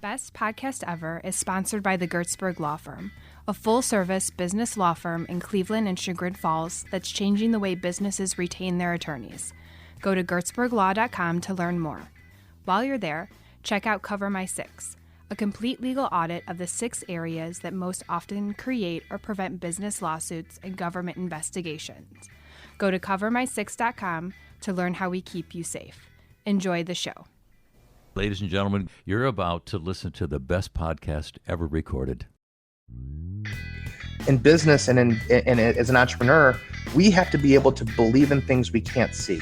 Best Podcast Ever is sponsored by the Gertzberg Law Firm, a full-service business law firm in Cleveland and Chagrin Falls that's changing the way businesses retain their attorneys. Go to gertzberglaw.com to learn more. While you're there, check out Cover My Six, a complete legal audit of the 6 areas that most often create or prevent business lawsuits and government investigations. Go to covermysix.com to learn how we keep you safe. Enjoy the show. Ladies and gentlemen, you're about to listen to the best podcast ever recorded. In business and as an entrepreneur, we have to be able to believe in things we can't see.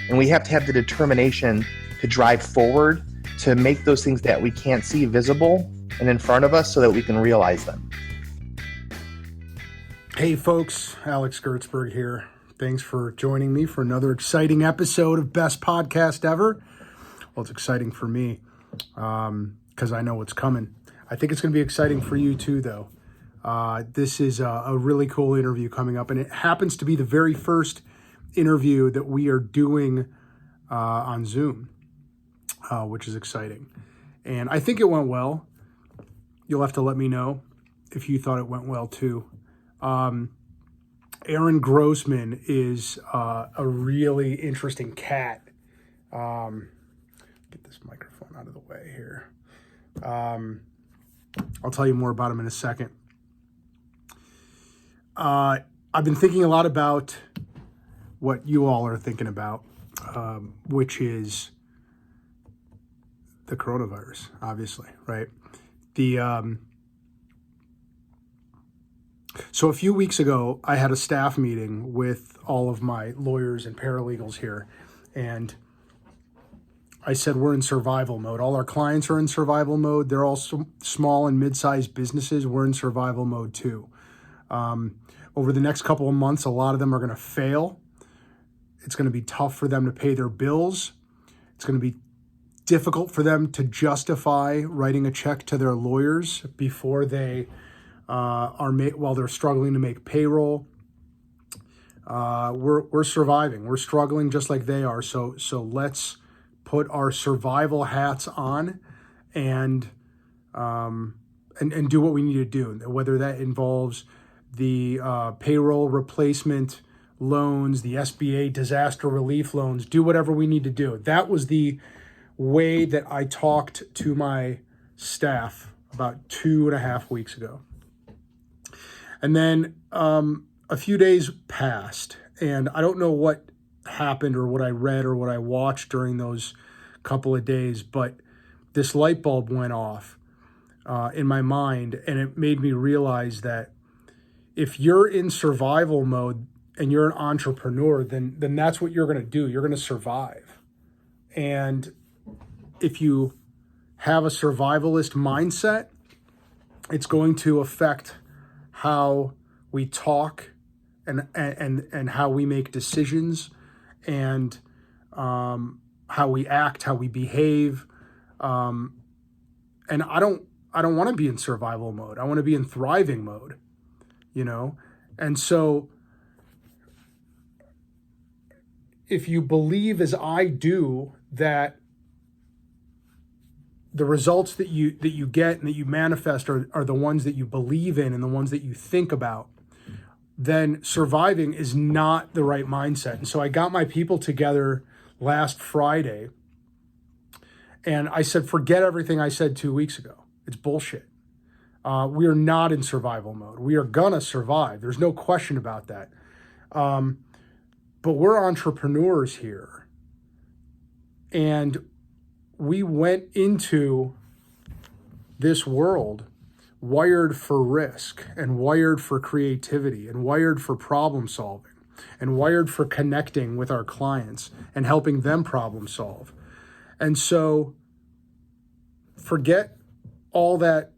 And we have to have the determination to drive forward, to make those things that we can't see visible and in front of us so that we can realize them. Hey folks, Alex Gertzberg here. Thanks for joining me for another exciting episode of Best Podcast Ever. Well, it's exciting for me because I know what's coming. I think it's going to be exciting for you too, though. This is a really cool interview coming up, and it happens to be the very first interview that we are doing on Zoom, which is exciting. And I think it went well. You'll have to let me know if you thought it went well too. Aaron Grossman is a really interesting cat. Get this microphone out of the way here. I'll tell you more about him in a second. I've been thinking a lot about what you all are thinking about, which is the coronavirus, obviously, right? So a few weeks ago, I had a staff meeting with all of my lawyers and paralegals here, and I said we're in survival mode. All our clients are in survival mode. They're all small and mid-sized businesses. We're in survival mode too. Over the next couple of months, a lot of them are going to fail. It's going to be tough for them to pay their bills. It's going to be difficult for them to justify writing a check to their lawyers before they while they're struggling to make payroll. We're surviving. We're struggling just like they are. So let's put our survival hats on and do what we need to do, whether that involves the payroll replacement loans, the SBA disaster relief loans, do whatever we need to do. That was the way that I talked to my staff about 2.5 weeks ago. And then a few days passed, and I don't know what happened or what I read or what I watched during those couple of days, but this light bulb went off in my mind, and it made me realize that if you're in survival mode and you're an entrepreneur, then that's what you're going to do. You're going to survive. And if you have a survivalist mindset, it's going to affect how we talk and how we make decisions and how we act, how we behave. And I don't want to be in survival mode. I want to be in thriving mode, you know? And so if you believe as I do that the results that you get and that you manifest are the ones that you believe in and the ones that you think about, then surviving is not the right mindset. And so I got my people together last Friday and I said, forget everything I said 2 weeks ago. It's bullshit. We are not in survival mode. We are gonna survive. There's no question about that. But we're entrepreneurs here. And we went into this world wired for risk and wired for creativity and wired for problem solving and wired for connecting with our clients and helping them problem solve. And so forget all that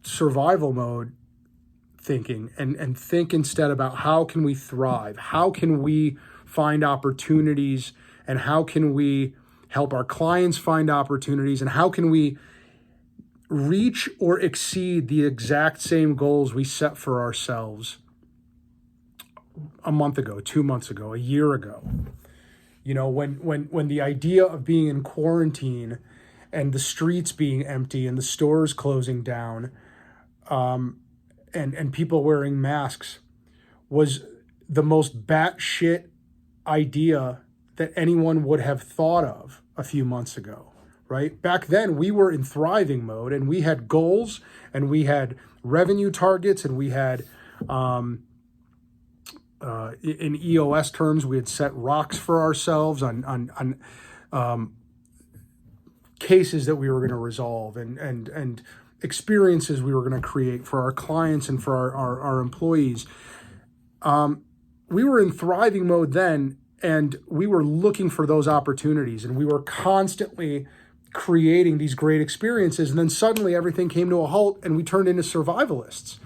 survival mode thinking and think instead about how can we thrive? How can we find opportunities, and how can we help our clients find opportunities, and how can we reach or exceed the exact same goals we set for ourselves a month ago, 2 months ago, a year ago? You know, when the idea of being in quarantine and the streets being empty and the stores closing down, and people wearing masks was the most batshit idea that anyone would have thought of a few months ago, right? Back then, we were in thriving mode, and we had goals, and we had revenue targets, and we had, in EOS terms, we had set rocks for ourselves on cases that we were going to resolve and experiences we were going to create for our clients and for our employees. We were in thriving mode then, and we were looking for those opportunities, and we were constantly creating these great experiences. And then suddenly everything came to a halt, and we turned into survivalists.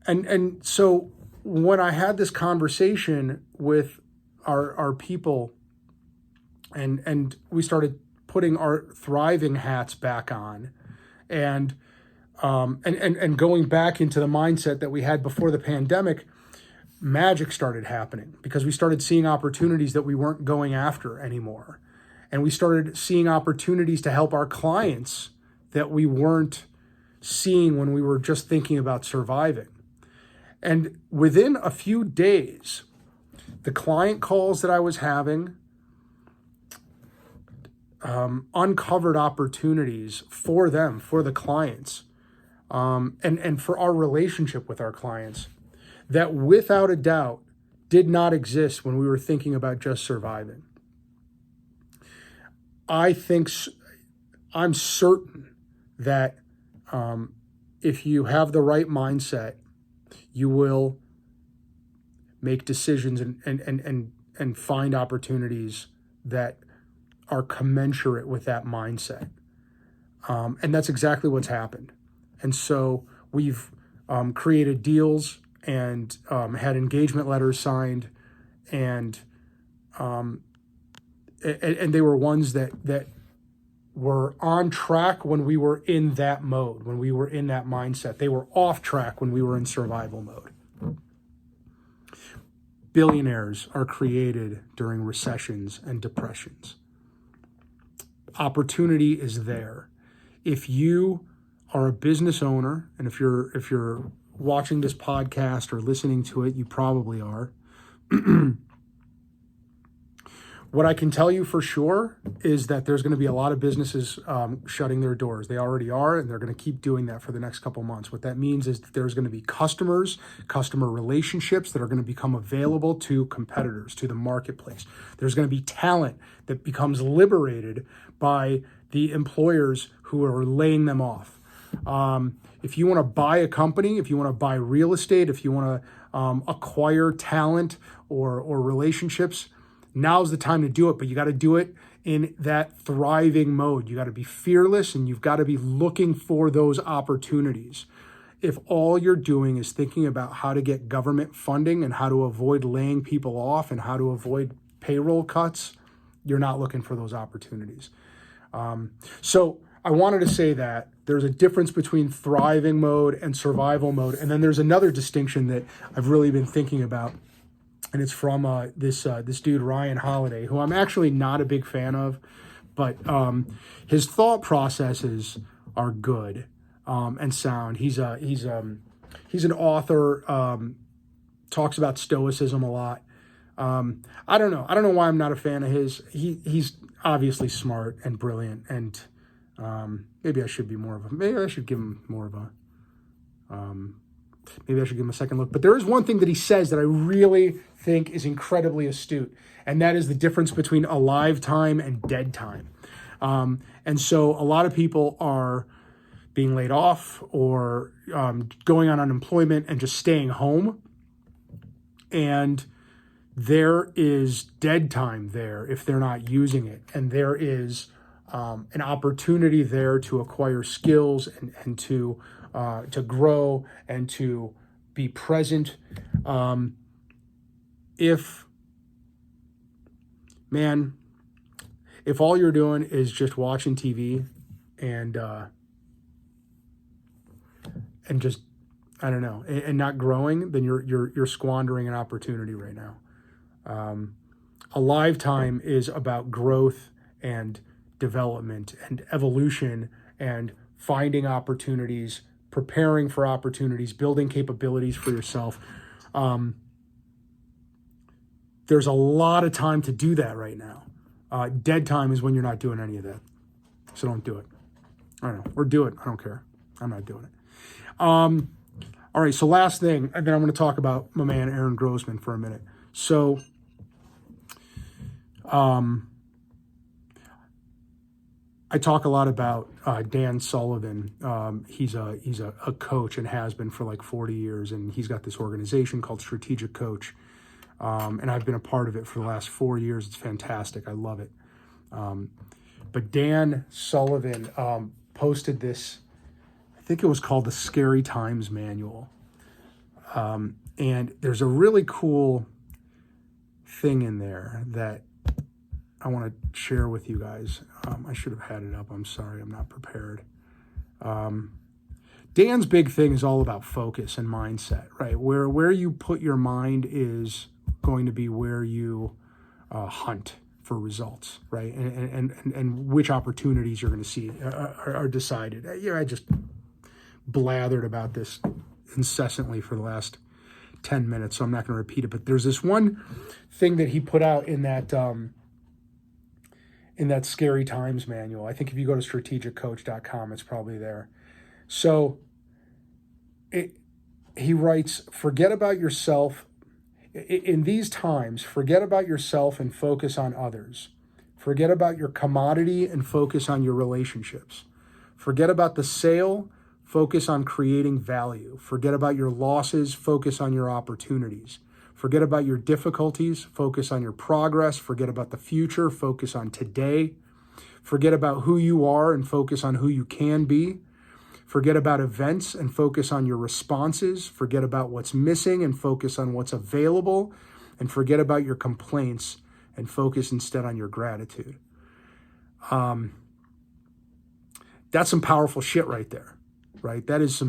And so when I had this conversation with our people, and we started putting our thriving hats back on, and going back into the mindset that we had before the pandemic, magic started happening, because we started seeing opportunities that we weren't going after anymore. And we started seeing opportunities to help our clients that we weren't seeing when we were just thinking about surviving. And within a few days, the client calls that I was having uncovered opportunities for them, for the clients, and for our relationship with our clients, that without a doubt did not exist when we were thinking about just surviving. I'm certain that if you have the right mindset, you will make decisions and find opportunities that are commensurate with that mindset. And that's exactly what's happened. And so we've created deals and had engagement letters signed, and they were ones that were on track when we were in that mode, when we were in that mindset. They were off track when we were in survival mode. Billionaires are created during recessions and depressions. Opportunity is there. If you are a business owner, and if you're watching this podcast or listening to it, you probably are. What I can tell you for sure is that there's going to be a lot of businesses shutting their doors. They already are, and they're going to keep doing that for the next couple months. What that means is that there's going to be customer relationships that are going to become available to competitors, to the marketplace. There's going to be talent that becomes liberated by the employers who are laying them off. If you want to buy a company, if you want to buy real estate, if you want to acquire talent or relationships, now's the time to do it, but you got to do it in that thriving mode. You got to be fearless, and you've got to be looking for those opportunities. If all you're doing is thinking about how to get government funding and how to avoid laying people off and how to avoid payroll cuts, you're not looking for those opportunities. So I wanted to say that there's a difference between thriving mode and survival mode. And then there's another distinction that I've really been thinking about. And it's from this dude, Ryan Holiday, who I'm actually not a big fan of, but his thought processes are good and sound. He's an author, talks about stoicism a lot. I don't know why I'm not a fan of his. He's obviously smart and brilliant, and maybe I should give him more of a maybe I should give him a second look. But there is one thing that he says that I really think is incredibly astute, and that is the difference between alive time and dead time. And so a lot of people are being laid off or going on unemployment and just staying home. And there is dead time there if they're not using it. And there is an opportunity there to acquire skills and to grow and to be present. If all you're doing is just watching TV and just, I don't know, and not growing, then you're squandering an opportunity right now. A lifetime is about growth and development and evolution and finding opportunities, preparing for opportunities, building capabilities for yourself. There's a lot of time to do that right now. Dead time is when you're not doing any of that. So don't do it. I don't know. Or do it. I don't care. I'm not doing it. All right. So last thing, and then I'm going to talk about my man, Aaron Grossman, for a minute. So, I talk a lot about Dan Sullivan. He's a coach and has been for like 40 years. And he's got this organization called Strategic Coach. And I've been a part of it for the last 4 years. It's fantastic. I love it. But Dan Sullivan posted this, I think it was called the Scary Times Manual. And there's a really cool thing in there that I want to share with you guys. I should have had it up. I'm sorry. I'm not prepared. Dan's big thing is all about focus and mindset, right? Where you put your mind is going to be where you hunt for results, right? And which opportunities you're going to see are decided. I just blathered about this incessantly for the last 10 minutes, so I'm not going to repeat it. But there's this one thing that he put out in that Scary Times Manual. I think if you go to strategiccoach.com, it's probably there. So he writes, forget about yourself. In these times, forget about yourself and focus on others. Forget about your commodity and focus on your relationships. Forget about the sale, focus on creating value. Forget about your losses, focus on your opportunities. Forget about your difficulties, focus on your progress. Forget about the future, focus on today. Forget about who you are and focus on who you can be. Forget about events and focus on your responses. Forget about what's missing and focus on what's available. And forget about your complaints and focus instead on your gratitude. That's some powerful shit right there, right? That is,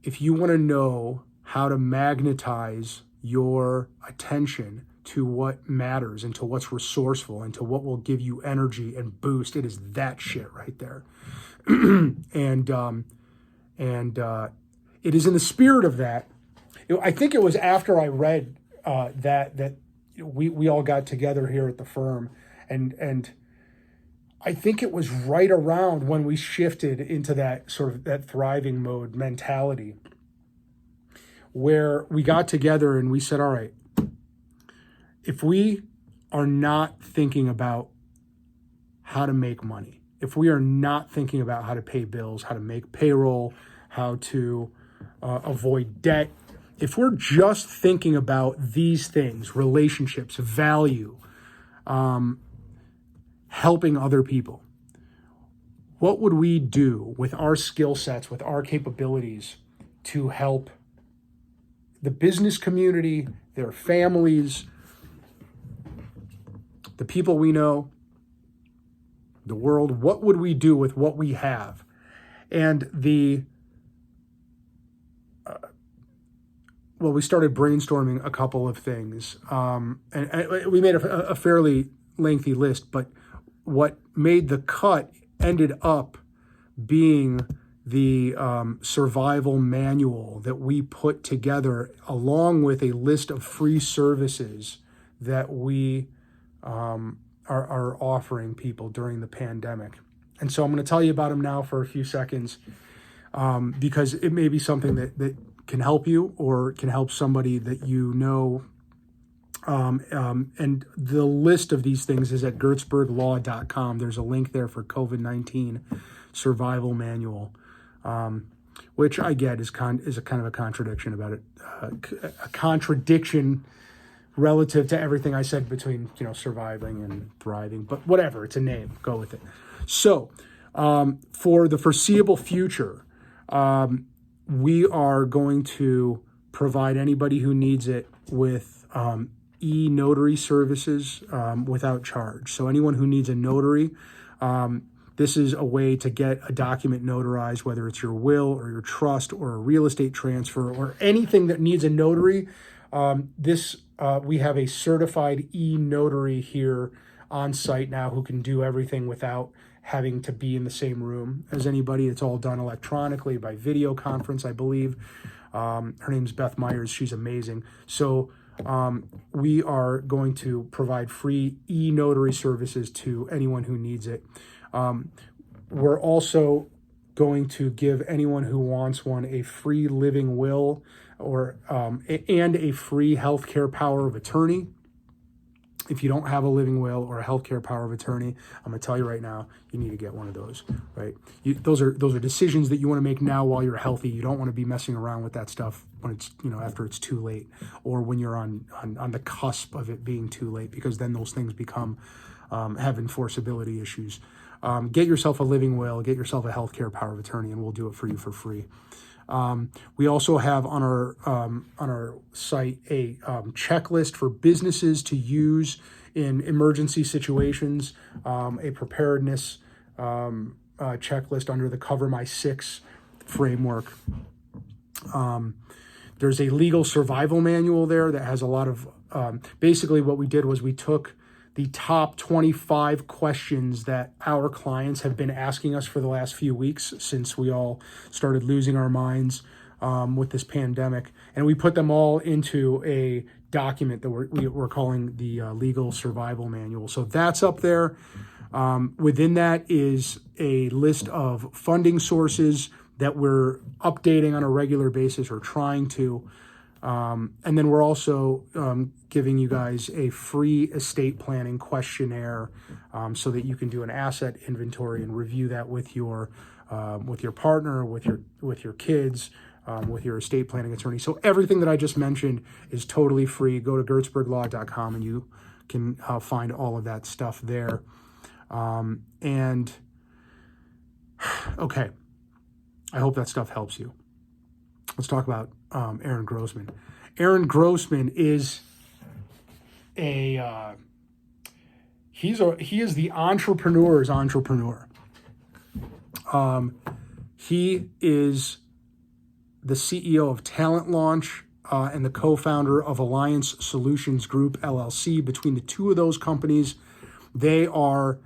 if you want to know how to magnetize your attention to what matters and to what's resourceful and to what will give you energy and boost, it is that shit right there. and it is in the spirit of that. I think it was after I read that we all got together here at the firm, and I think it was right around when we shifted into that sort of that thriving mode mentality, where we got together and we said, all right, if we are not thinking about how to make money, if we are not thinking about how to pay bills, how to make payroll, how to avoid debt, if we're just thinking about these things, relationships, value, helping other people, what would we do with our skill sets, with our capabilities to help the business community, their families, the people we know, the world? What would we do with what we have? And we started brainstorming a couple of things. And we made a fairly lengthy list, but what made the cut ended up being the survival manual that we put together, along with a list of free services that we are offering people during the pandemic. And so I'm going to tell you about them now for a few seconds, because it may be something that can help you or can help somebody that you know. And the list of these things is at gertzberglaw.com. There's a link there for COVID-19 survival manual, which I get is a kind of a contradiction about it, a contradiction relative to everything I said between, surviving and thriving, but whatever, it's a name, go with it. So, for the foreseeable future, we are going to provide anybody who needs it with e-notary services without charge. So anyone who needs a notary, this is a way to get a document notarized, whether it's your will or your trust or a real estate transfer or anything that needs a notary. We have a certified e-notary here on site now who can do everything without having to be in the same room as anybody. It's all done electronically by video conference, I believe. Her name's Beth Myers. She's amazing. So we are going to provide free e-notary services to anyone who needs it. We're also going to give anyone who wants one a free living will and a free healthcare power of attorney. If you don't have a living will or a healthcare power of attorney, I'm going to tell you right now, you need to get one of those, right? Those are decisions that you want to make now while you're healthy. You don't want to be messing around with that stuff when it's, after it's too late, or when you're on the cusp of it being too late, because then those things become, have enforceability issues. Get yourself a living will, get yourself a healthcare power of attorney, and we'll do it for you for free. We also have on our site a checklist for businesses to use in emergency situations, a preparedness checklist under the Cover My Six framework. There's a legal survival manual there that has a lot of, basically what we did was we took the top 25 questions that our clients have been asking us for the last few weeks since we all started losing our minds with this pandemic. And we put them all into a document that we're calling the Legal Survival Manual. So that's up there. Within that is a list of funding sources that we're updating on a regular basis, or trying to. And then we're also giving you guys a free estate planning questionnaire so that you can do an asset inventory and review that with your partner, with your kids, with your estate planning attorney. So everything that I just mentioned is totally free. Go to gertzberglaw.com and you can find all of that stuff there. And okay, I hope that stuff helps you. Let's talk about Aaron Grossman. Aaron Grossman is he is the entrepreneur's entrepreneur. He is the CEO of TalentLaunch and the co-founder of Alliance Solutions Group, LLC. Between the two of those companies, they are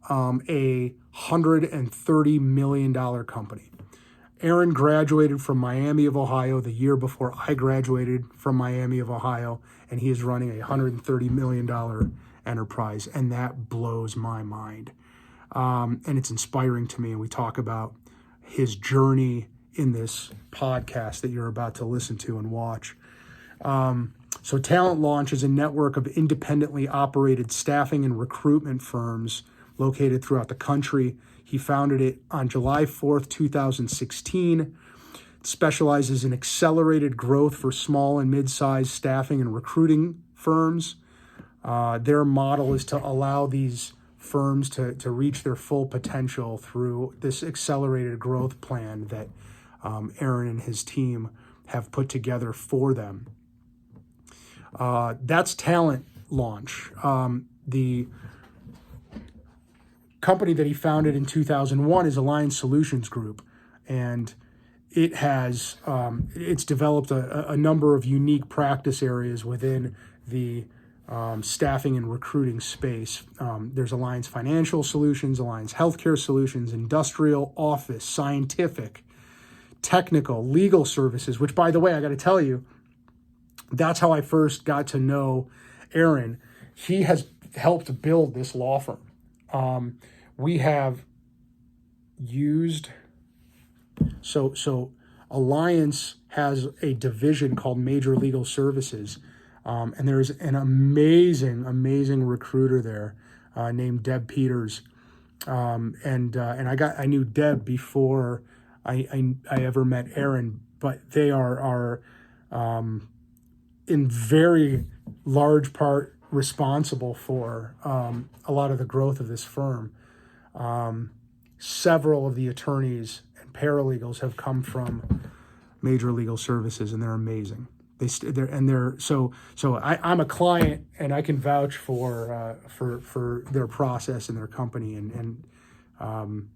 a $130 million company. Aaron graduated from Miami of Ohio the year before I graduated from Miami of Ohio, and he is running a $130 million enterprise, and that blows my mind. And it's inspiring to me, and we talk about his journey in this podcast that you're about to listen to and watch. So TalentLaunch is a network of independently operated staffing and recruitment firms located throughout the country. He founded it on July 4th, 2016. It specializes in accelerated growth for small and mid-sized staffing and recruiting firms. Their model is to allow these firms to reach their full potential through this accelerated growth plan that Aaron and his team have put together for them. That's TalentLaunch. The company that he founded in 2001 is Alliance Solutions Group, and it has it's developed a number of unique practice areas within the staffing and recruiting space. There's Alliance Financial Solutions, Alliance Healthcare Solutions, Industrial, Office, Scientific, Technical, Legal Services, which, by the way, I got to tell you, that's how I first got to know Aaron. He has helped build this law firm. We have used, so Alliance has a division called Major Legal Services, and there's an amazing recruiter there named Deb Peters, and I knew Deb before I ever met Aaron, but they are in very large part responsible for a lot of the growth of this firm. Several of the attorneys and paralegals have come from Major Legal Services, and they're amazing. I'm a client, and I can vouch for their process and their company, and I'm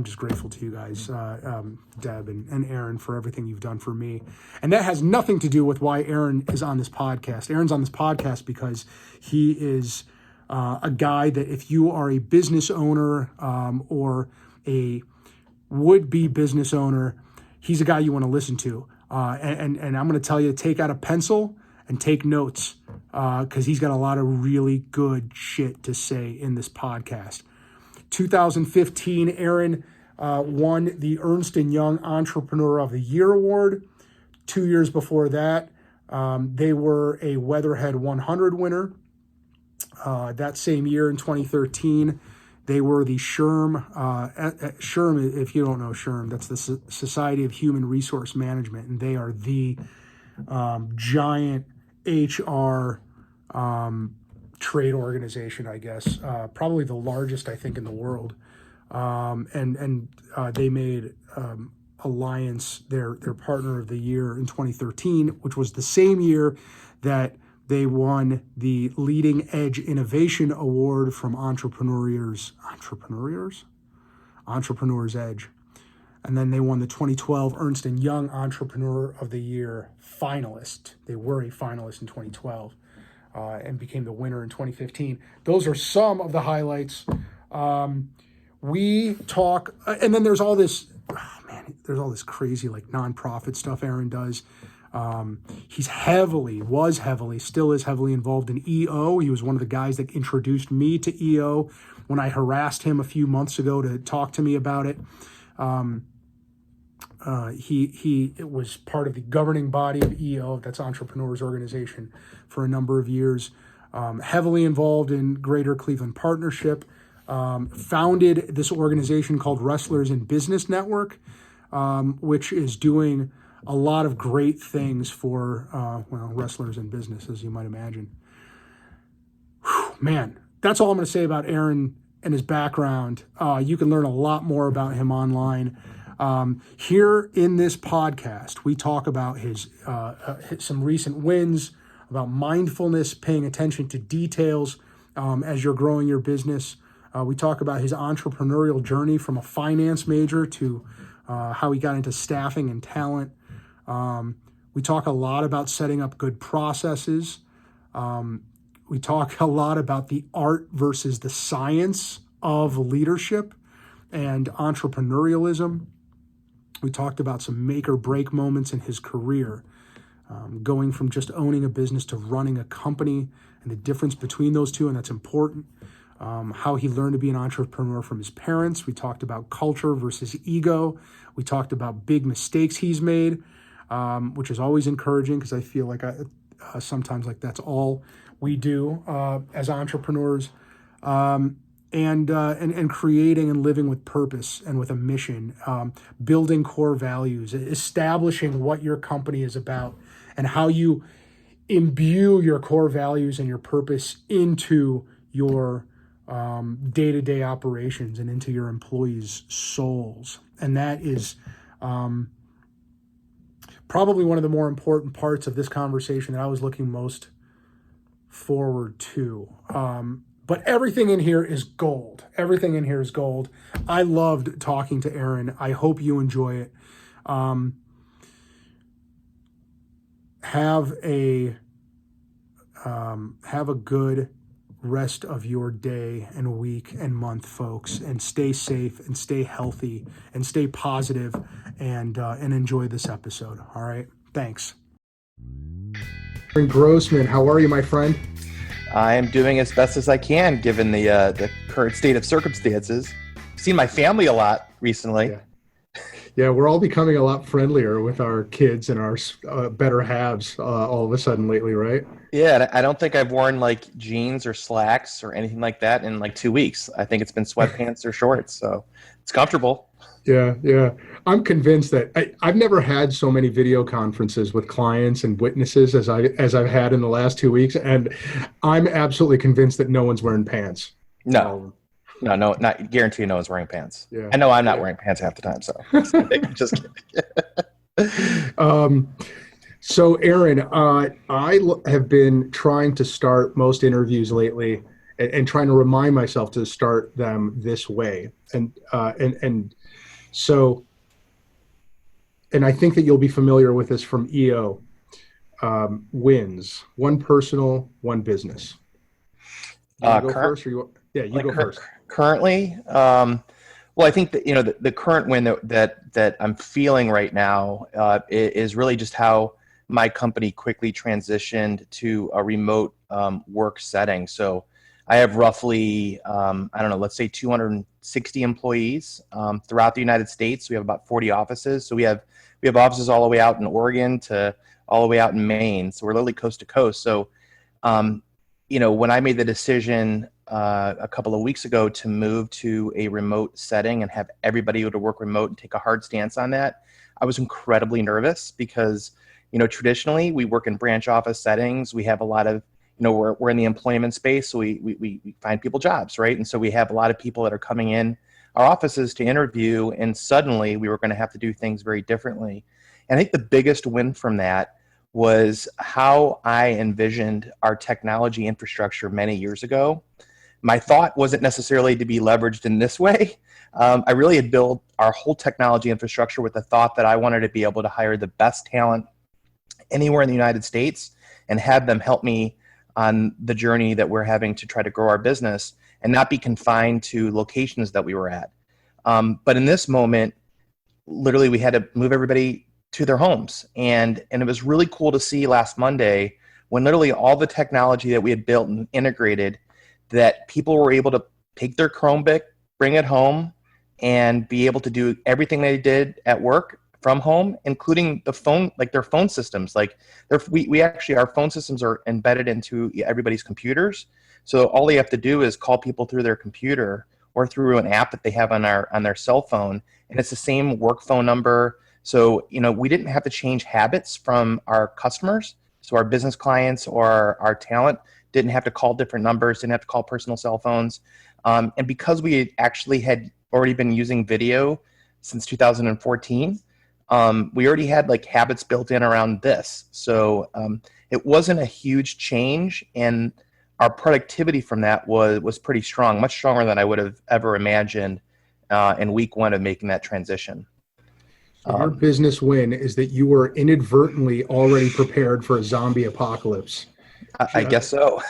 just grateful to you guys, Deb and Aaron, for everything you've done for me. And that has nothing to do with why Aaron is on this podcast. Aaron's on this podcast because he is a guy that if you are a business owner or a would-be business owner, he's a guy you want to listen to. And I'm going to tell you, take out a pencil and take notes because he's got a lot of really good shit to say in this podcast. 2015, Aaron won the Ernst & Young Entrepreneur of the Year Award. 2 years before that, they were a Weatherhead 100 winner. That same year in 2013, they were the SHRM. SHRM, if you don't know SHRM, that's the Society of Human Resource Management, and they are the giant HR trade organization, I guess, probably the largest, I think, in the world. And they made Alliance their partner of the year in 2013, which was the same year that they won the Leading Edge Innovation Award from Entrepreneurs Edge. And then they won the 2012 Ernst & Young Entrepreneur of the Year finalist. They were a finalist in 2012 and became the winner in 2015. Those are some of the highlights. We talk, and then there's all this, there's all this crazy like nonprofit stuff Aaron does. He's still is heavily involved in EO. He was one of the guys that introduced me to EO when I harassed him a few months ago to talk to me about it. He was part of the governing body of EO, that's Entrepreneurs Organization, for a number of years. Heavily involved in Greater Cleveland Partnership. Founded this organization called Wrestlers in Business Network, which is doing a lot of great things for, wrestlers in business, as you might imagine. Whew, man, that's all I'm going to say about Aaron and his background. You can learn a lot more about him online. Here in this podcast, we talk about his some recent wins, about mindfulness, paying attention to details as you're growing your business. We talk about his entrepreneurial journey from a finance major to how he got into staffing and talent. We talk a lot about setting up good processes. We talk a lot about the art versus the science of leadership and entrepreneurialism. We talked about some make or break moments in his career, going from just owning a business to running a company and the difference between those two, and that's important. How he learned to be an entrepreneur from his parents. We talked about culture versus ego. We talked about big mistakes he's made, which is always encouraging because I feel like sometimes like that's all we do as entrepreneurs, and creating and living with purpose and with a mission, building core values, establishing what your company is about, and how you imbue your core values and your purpose into your day-to-day operations and into your employees' souls. And that is probably one of the more important parts of this conversation that I was looking most forward to. But everything in here is gold. Everything in here is gold. I loved talking to Aaron. I hope you enjoy it. Have a good rest of your day and week and month, folks, and stay safe and stay healthy and stay positive and enjoy this episode. All right. Thanks. Aaron Grossman, how are you, my friend? I am doing as best as I can given the current state of circumstances. I've seen my family a lot recently. Yeah, we're all becoming a lot friendlier with our kids and our better halves all of a sudden lately, right? Yeah, I don't think I've worn like jeans or slacks or anything like that in like 2 weeks. I think it's been sweatpants or shorts, so it's comfortable. Yeah. I'm convinced that I've never had so many video conferences with clients and witnesses as I've had in the last 2 weeks, and I'm absolutely convinced that no one's wearing pants. No, not guarantee no one's wearing pants. Yeah. I know I'm not wearing pants half the time, so just kidding. So Aaron, I have been trying to start most interviews lately and trying to remind myself to start them this way. And I think that you'll be familiar with this from EO. Wins, one personal, one business. You want to go Current, first, or you like go first. currently, well, I think that the current win that I'm feeling right now is really just how my company quickly transitioned to a remote work setting. So I have roughly, I don't know, let's say 260 employees throughout the United States. We have about 40 offices. So we have offices all the way out in Oregon to all the way out in Maine. So we're literally coast to coast. So, when I made the decision a couple of weeks ago to move to a remote setting and have everybody able to work remote and take a hard stance on that, I was incredibly nervous because, traditionally we work in branch office settings. We have a lot of, we're in the employment space, so we find people jobs, right? And so we have a lot of people that are coming in our offices to interview, and suddenly we were going to have to do things very differently. And I think the biggest win from that was how I envisioned our technology infrastructure many years ago. My thought wasn't necessarily to be leveraged in this way. I really had built our whole technology infrastructure with the thought that I wanted to be able to hire the best talent anywhere in the United States and have them help me on the journey that we're having to try to grow our business and not be confined to locations that we were at. But in this moment, literally we had to move everybody to their homes. And it was really cool to see last Monday when literally all the technology that we had built and integrated, that people were able to take their Chromebook, bring it home, and be able to do everything they did at work from home, including the phone, like their phone systems. Like we actually, our phone systems are embedded into everybody's computers. So all they have to do is call people through their computer or through an app that they have on their cell phone. And it's the same work phone number. So, we didn't have to change habits from our customers. So our business clients or our talent didn't have to call different numbers, didn't have to call personal cell phones. And because we actually had already been using video since 2014, we already had like habits built in around this. So it wasn't a huge change, and our productivity from that was pretty strong, much stronger than I would have ever imagined in week one of making that transition. So your business win is that you were inadvertently already prepared for a zombie apocalypse. I guess so.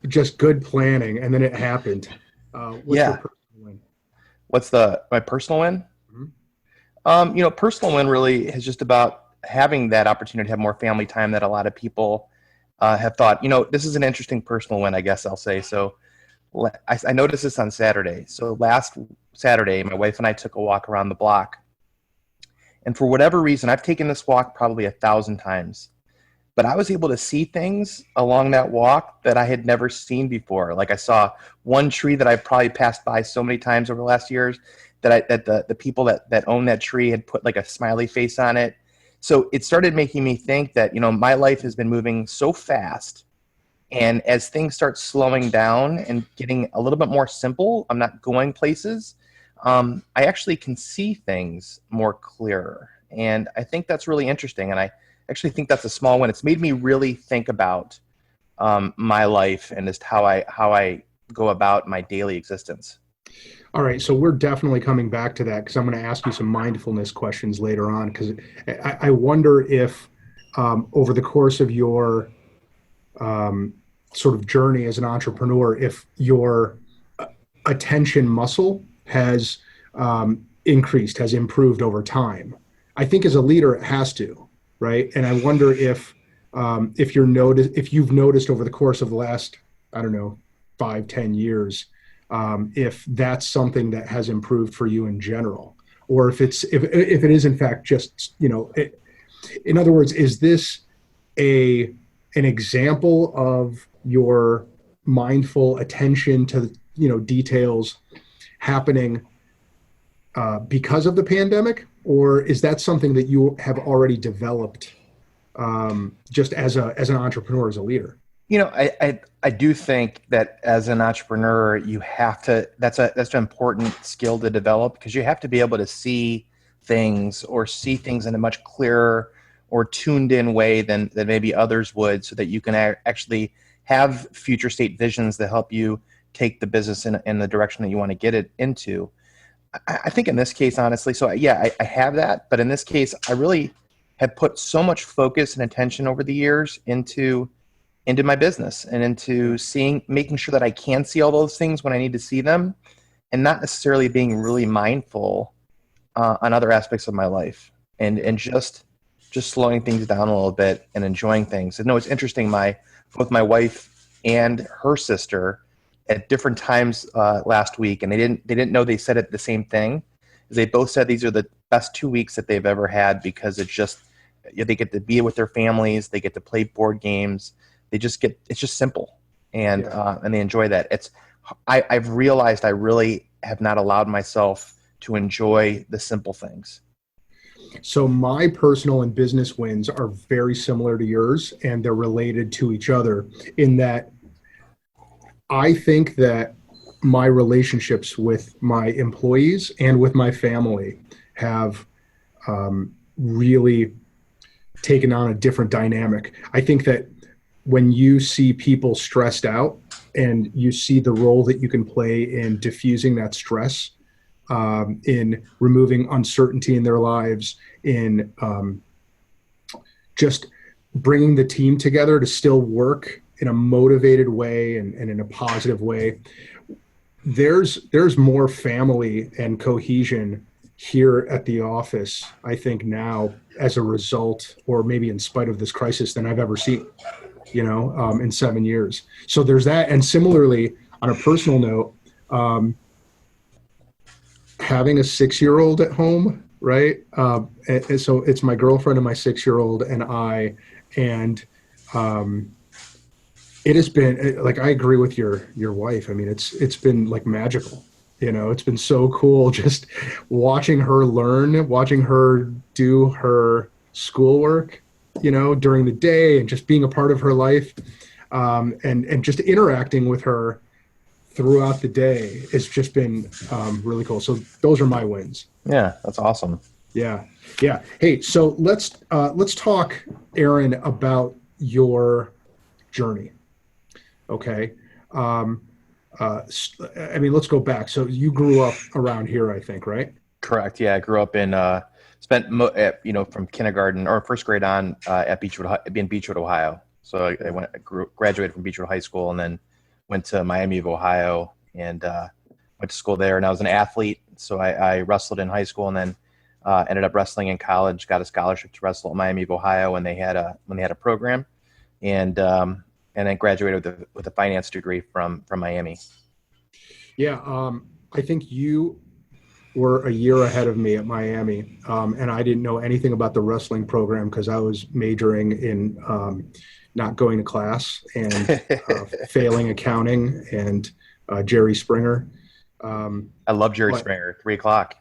Just good planning, and then it happened. What's your personal win? What's my personal win? Mm-hmm. Personal win really is just about having that opportunity to have more family time that a lot of people have thought, this is an interesting personal win, I guess I'll say. So I noticed this on Saturday. So last Saturday, my wife and I took a walk around the block. And for whatever reason, I've taken this walk probably 1,000 times, but I was able to see things along that walk that I had never seen before. Like I saw one tree that I probably passed by so many times over the last years that the people that own that tree had put like a smiley face on it. So it started making me think that, my life has been moving so fast. And as things start slowing down and getting a little bit more simple, I'm not going places. I actually can see things more clearer. And I think that's really interesting. And I actually think that's a small one. It's made me really think about my life and just how I go about my daily existence. All right. So we're definitely coming back to that because I'm going to ask you some mindfulness questions later on, because I wonder if over the course of your sort of journey as an entrepreneur, if your attention muscle has increased, has improved over time. I think as a leader, it has to, right? And I wonder if you've noticed over the course of the last, 5-10 years, if that's something that has improved for you in general, or if it is in fact just, in other words, is this an example of your mindful attention to, details happening because of the pandemic, or is that something that you have already developed just as an entrepreneur, as a leader? I do think that as an entrepreneur, you have to, that's an important skill to develop, because you have to be able to see things in a much clearer or tuned in way than maybe others would, so that you can actually have future state visions that help you take the business in the direction that you want to get it into. I think in this case, honestly, so yeah, I have that, but in this case, I really have put so much focus and attention over the years into into my business and into making sure that I can see all those things when I need to see them, and not necessarily being really mindful on other aspects of my life, and just slowing things down a little bit and enjoying things. And no, it's interesting. Both my wife and her sister at different times last week, and they didn't know they said it the same thing. Is they both said these are the best 2 weeks that they've ever had, because it's just, they get to be with their families, they get to play board games, it's just simple, and they enjoy that. I've realized I really have not allowed myself to enjoy the simple things. So my personal and business wins are very similar to yours, and they're related to each other in that I think that my relationships with my employees and with my family have really taken on a different dynamic. I think that when you see people stressed out and you see the role that you can play in diffusing that stress, in removing uncertainty in their lives, in just bringing the team together to still work in a motivated way and in a positive way, there's more family and cohesion here at the office, I think, now as a result, or maybe in spite of this crisis, than I've ever seen, in 7 years. So there's that. And similarly, on a personal note, having a 6-year-old at home, right? And so it's my girlfriend and my 6-year-old and I, and it has been like, I agree with your wife. I mean, it's been like magical. It's been so cool just watching her learn, watching her do her schoolwork, during the day, and just being a part of her life, and just interacting with her throughout the day. It's just been really cool. So those are my wins. Yeah, that's awesome. Yeah. Hey, so let's talk, Aaron, about your journey. Okay. Let's go back. So you grew up around here, I think, right? Correct. Yeah, I grew up in from kindergarten or first grade on in Beechwood, Ohio. So I graduated from Beechwood High School, and then went to Miami of Ohio, and went to school there. And I was an athlete, so I wrestled in high school, and then ended up wrestling in college. Got a scholarship to wrestle at Miami of Ohio when they had a program, and then graduated with a finance degree from Miami. Yeah, I think you were a year ahead of me at Miami, and I didn't know anything about the wrestling program because I was majoring in not going to class and failing accounting and Jerry Springer. I love Jerry Springer. 3:00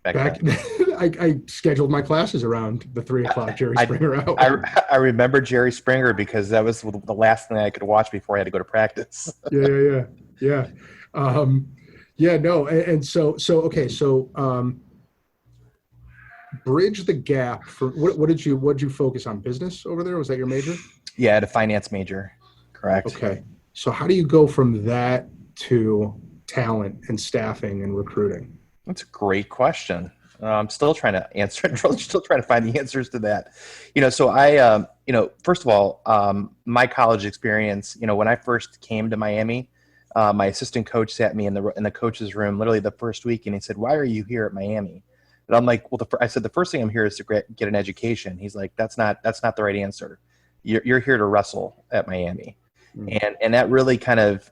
back then. I scheduled my classes around the 3:00 Jerry Springer hour. I remember Jerry Springer because that was the last thing I could watch before I had to go to practice. Yeah. So bridge the gap for what did you focus on? Business over there? Was that your major? Yeah, I had a finance major. Correct. Okay. So how do you go from that to talent and staffing and recruiting? That's a great question. I'm still trying to answer it. Still trying to find the answers to that. So I, first of all, my college experience, when I first came to Miami, my assistant coach sat me in the coach's room literally the first week, and he said, "Why are you here at Miami?" And I'm like, "Well, I said the first thing I'm here is to get an education." He's like, "That's not the right answer. You're here to wrestle at Miami," and that really kind of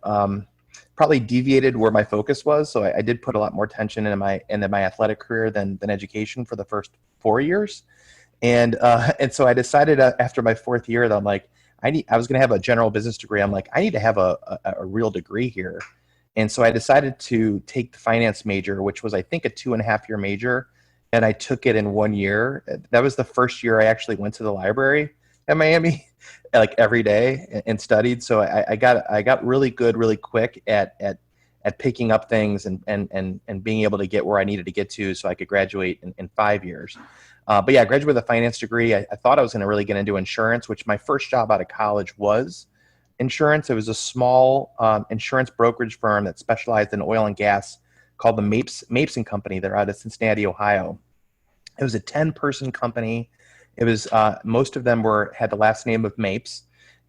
probably deviated where my focus was. So I did put a lot more attention into my athletic career than education for the first 4 years. And so I decided after my fourth year that I'm like, I was going to have a general business degree. I'm like, I need to have a real degree here. And so I decided to take the finance major, which was, I think, a 2.5-year major. And I took it in 1 year. That was the first year I actually went to the library at Miami, like every day, and studied. So I got really good really quick at picking up things and being able to get where I needed to get to so I could graduate in 5 years. But yeah, I graduated with a finance degree. I thought I was going to really get into insurance, which my first job out of college was insurance. It was a small insurance brokerage firm that specialized in oil and gas called the Mapes and Company. They're out of Cincinnati, Ohio. It was a 10-person company. It was most of them had the last name of Mapes,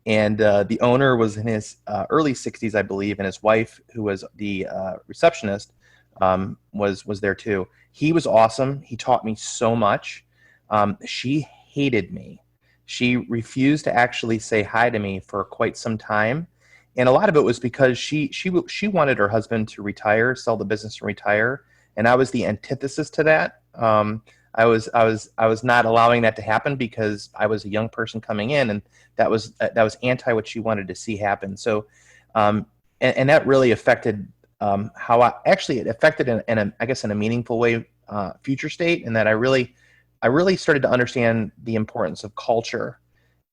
And the owner was in his early 60s, I believe, and his wife, who was the receptionist, was there too. He was awesome. He taught me so much. She hated me. She refused to actually say hi to me for quite some time. And a lot of it was because she wanted her husband to retire, sell the business and retire. And I was the antithesis to that. I was not allowing that to happen because I was a young person coming in, and that was anti what she wanted to see happen. So, and that really affected how it affected in a meaningful way future state, and that I really started to understand the importance of culture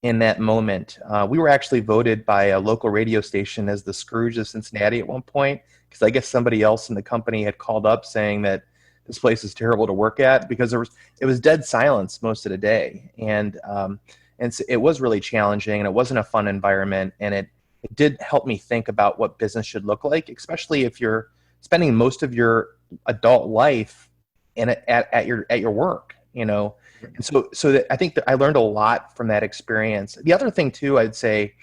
in that moment. We were actually voted by a local radio station as the Scrooge of Cincinnati at one point, because I guess somebody else in the company had called up saying that this place is terrible to work at, because it was dead silence most of the day. And so it was really challenging, and it wasn't a fun environment. And it did help me think about what business should look like, especially if you're spending most of your adult life at your work, you know. And so that I think that I learned a lot from that experience. The other thing too, I'd say,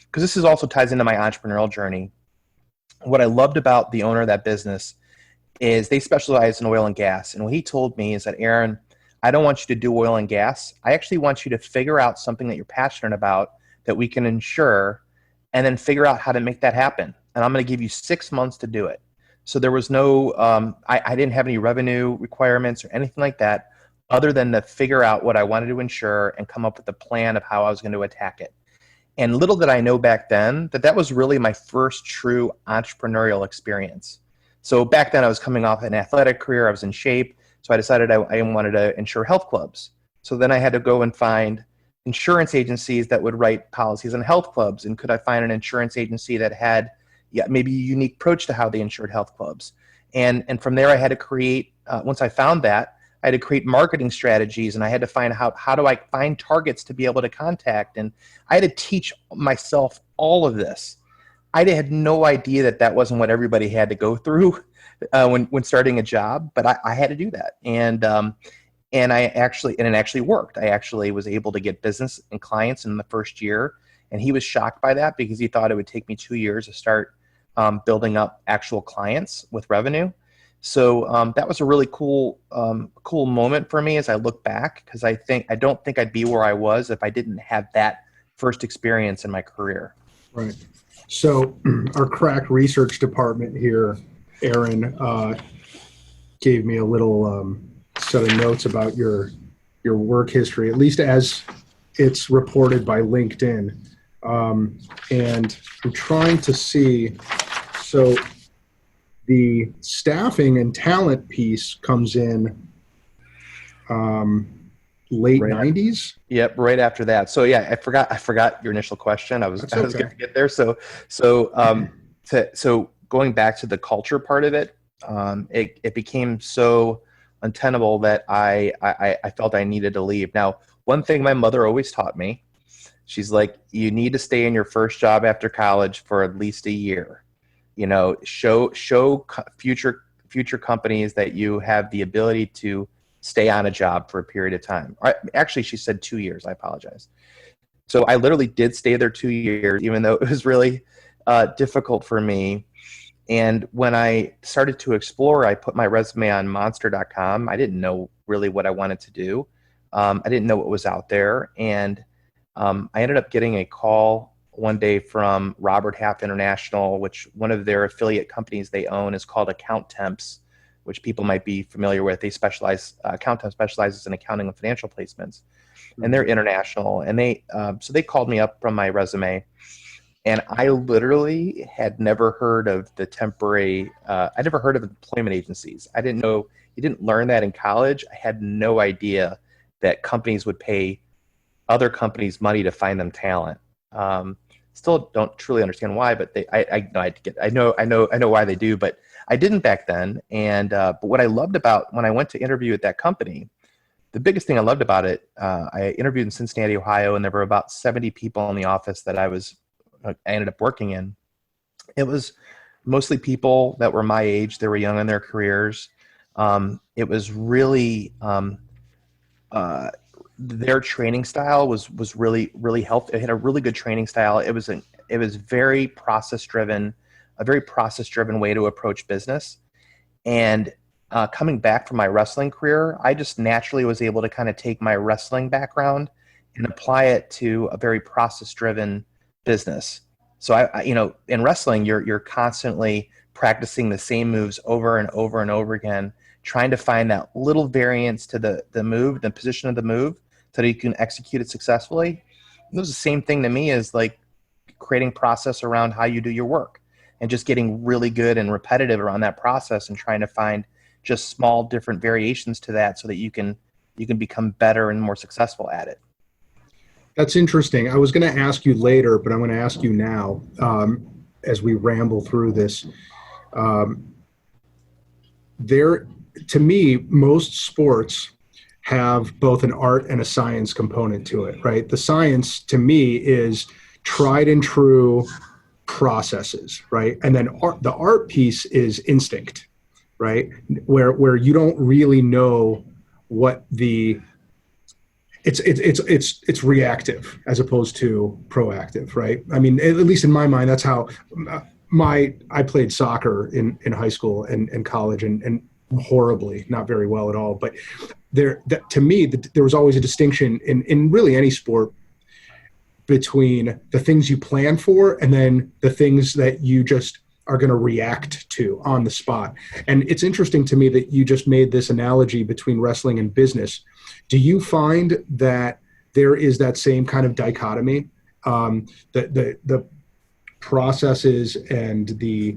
because this is also ties into my entrepreneurial journey, what I loved about the owner of that business is they specialize in oil and gas. And what he told me is that, Aaron, I don't want you to do oil and gas. I actually want you to figure out something that you're passionate about that we can insure, and then figure out how to make that happen. And I'm going to give you 6 months to do it. So there was no, I didn't have any revenue requirements or anything like that, other than to figure out what I wanted to insure and come up with a plan of how I was going to attack it. And little did I know back then that was really my first true entrepreneurial experience. So back then I was coming off an athletic career, I was in shape, so I decided I wanted to insure health clubs. So then I had to go and find insurance agencies that would write policies on health clubs, and could I find an insurance agency that had maybe a unique approach to how they insured health clubs. And from there I had to create, once I found that, I had to create marketing strategies, and I had to find how do I find targets to be able to contact. And I had to teach myself all of this. I had no idea that wasn't what everybody had to go through when starting a job, but I had to do that. And it actually worked. I actually was able to get business and clients in the first year, and he was shocked by that because he thought it would take me 2 years to start building up actual clients with revenue. So that was a really cool moment for me as I look back, because I don't think I'd be where I was if I didn't have that first experience in my career. Right. So our crack research department here, Aaron, gave me a little set of notes about your work history, at least as it's reported by LinkedIn. And I'm trying to see, so the staffing and talent piece comes in late 90s. Yep, right after that. So yeah, I forgot your initial question. I was going to get there. So going back to the culture part of it, it became so untenable that I felt I needed to leave. Now, one thing my mother always taught me, she's like, you need to stay in your first job after college for at least a year. You know, show future companies that you have the ability to stay on a job for a period of time. Actually, she said 2 years. I apologize. So I literally did stay there 2 years, even though it was really difficult for me. And when I started to explore, I put my resume on monster.com. I didn't know really what I wanted to do. I didn't know what was out there. And I ended up getting a call one day from Robert Half International, which one of their affiliate companies they own is called Account Temps, which people might be familiar with. They Account Temps specializes in accounting and financial placements, and they're international. And so they called me up from my resume, and I literally had never heard of the temporary, I never heard of employment agencies. I didn't know, you didn't learn that in college. I had no idea that companies would pay other companies money to find them talent. Still don't truly understand why, but I know why they do, but I didn't back then. And but what I loved about when I went to interview at that company, the biggest thing I loved about it, I interviewed in Cincinnati, Ohio, and there were about 70 people in the office that I ended up working in. It was mostly people that were my age. They were young in their careers. It was really their training style was really helpful. It had a really good training style. It was very process driven, a very process driven way to approach business. And coming back from my wrestling career, I just naturally was able to kind of take my wrestling background and apply it to a very process driven business. So I in wrestling, you're constantly practicing the same moves over and over and over again, trying to find that little variance to the move, the position of the move, so that you can execute it successfully. It was the same thing to me as like creating process around how you do your work and just getting really good and repetitive around that process and trying to find just small different variations to that so that you can become better and more successful at it. That's interesting. I was going to ask you later, but I'm going to ask you now as we ramble through this. To me, most sports have both an art and a science component to it, right? The science, to me, is tried and true processes, right? And then the art piece is instinct, right? Where you don't really know what it's reactive as opposed to proactive, right? I mean, at least in my mind, that's how I played soccer in high school and college and horribly, not very well at all. But to me, there was always a distinction in really any sport between the things you plan for and then the things that you just are going to react to on the spot. And it's interesting to me that you just made this analogy between wrestling and business. Do you find that there is that same kind of dichotomy, the processes and the,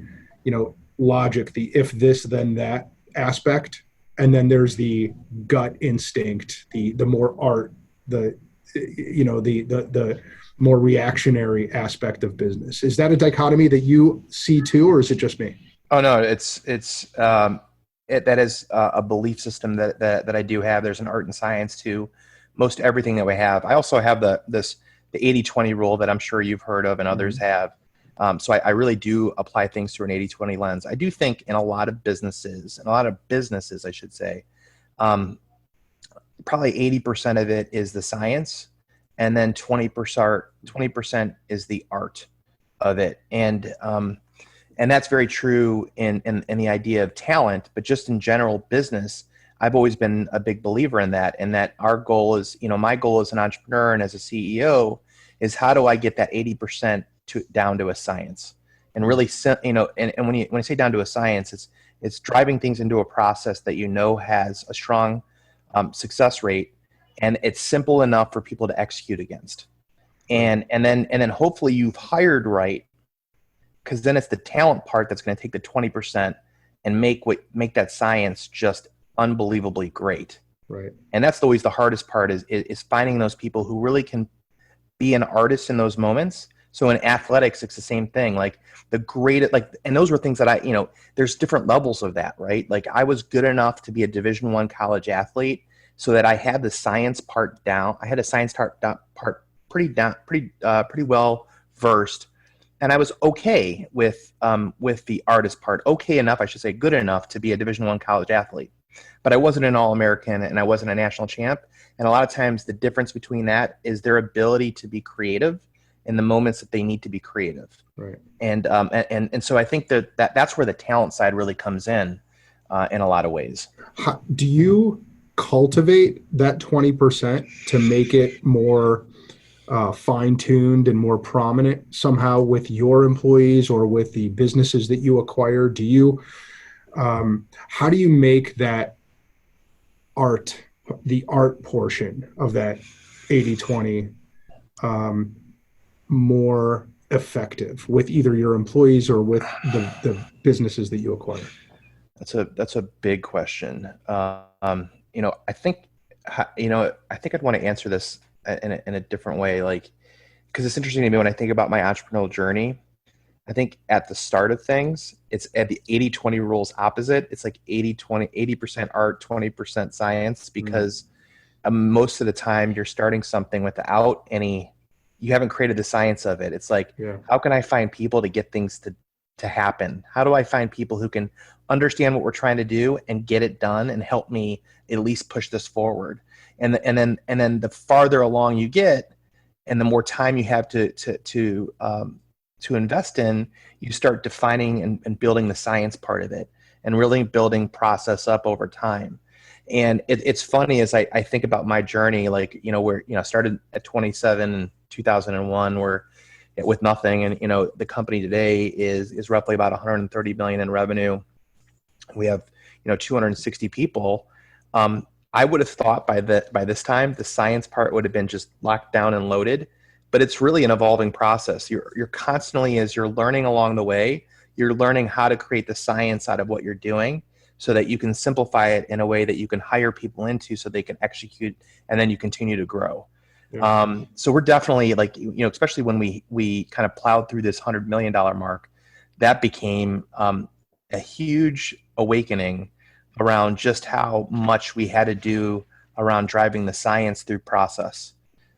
logic, the if this, then that aspect, and then there's the gut instinct, the more art, the more reactionary aspect of business? Is that a dichotomy that you see too, or is it just me? Oh no, that is a belief system that I do have. There's an art and science to most everything that we have. I also have the 80-20 rule that I'm sure you've heard of and others have. So I really do apply things through an 80-20 lens. I do think in a lot of businesses, I should say, probably 80% of it is the science, and then 20% is the art of it. And that's very true in the idea of talent, but just in general business, I've always been a big believer in that. And that our goal is, my goal as an entrepreneur and as a CEO is how do I get that 80% down to a science? And really, and when I say down to a science, it's driving things into a process that has a strong success rate, and it's simple enough for people to execute against. And then hopefully you've hired right, because then it's the talent part that's going to take the 20% and make that science just unbelievably great. Right. And that's always the hardest part is finding those people who really can be an artist in those moments. So in athletics, it's the same thing. Like and those were things that there's different levels of that, right? Like I was good enough to be a Division I college athlete so that I had the science part down. I had a science part pretty well versed. And I was okay with the artist part, okay enough, I should say, good enough to be a Division I college athlete. But I wasn't an All-American and I wasn't a national champ. And a lot of times the difference between that is their ability to be creative in the moments that they need to be creative. Right. And so I think that's where the talent side really comes in a lot of ways. Do you cultivate that 20% to make it more fine-tuned and more prominent somehow with your employees or with the businesses that you acquire? Do you how do you make that the art portion of that 80-20 more effective with either your employees or with the businesses that you acquire? That's a big question. I think I'd want to answer this in a different way, because it's interesting to me when I think about my entrepreneurial journey. I think at the start of things, it's at the 80-20 rules opposite. It's like 80-20, 80% art, 20% science, because most of the time you're starting something without you haven't created the science of it. It's like, how can I find people to get things to happen? How do I find people who can understand what we're trying to do and get it done and help me at least push this forward? And then the farther along you get, and the more time you have to invest in, you start defining and building the science part of it, and really building process up over time. And it's funny as I think about my journey, like, where, I started at 27 in 2001, where with nothing. And, the company today is roughly about 130 million in revenue. We have, 260 people. I would have thought by this time, the science part would have been just locked down and loaded, but it's really an evolving process. You're constantly, as you're learning along the way, you're learning how to create the science out of what you're doing, so that you can simplify it in a way that you can hire people into so they can execute, and then you continue to grow. Yeah. So we're definitely, like, especially when we kind of plowed through this $100 million mark, that became a huge awakening around just how much we had to do around driving the science through process.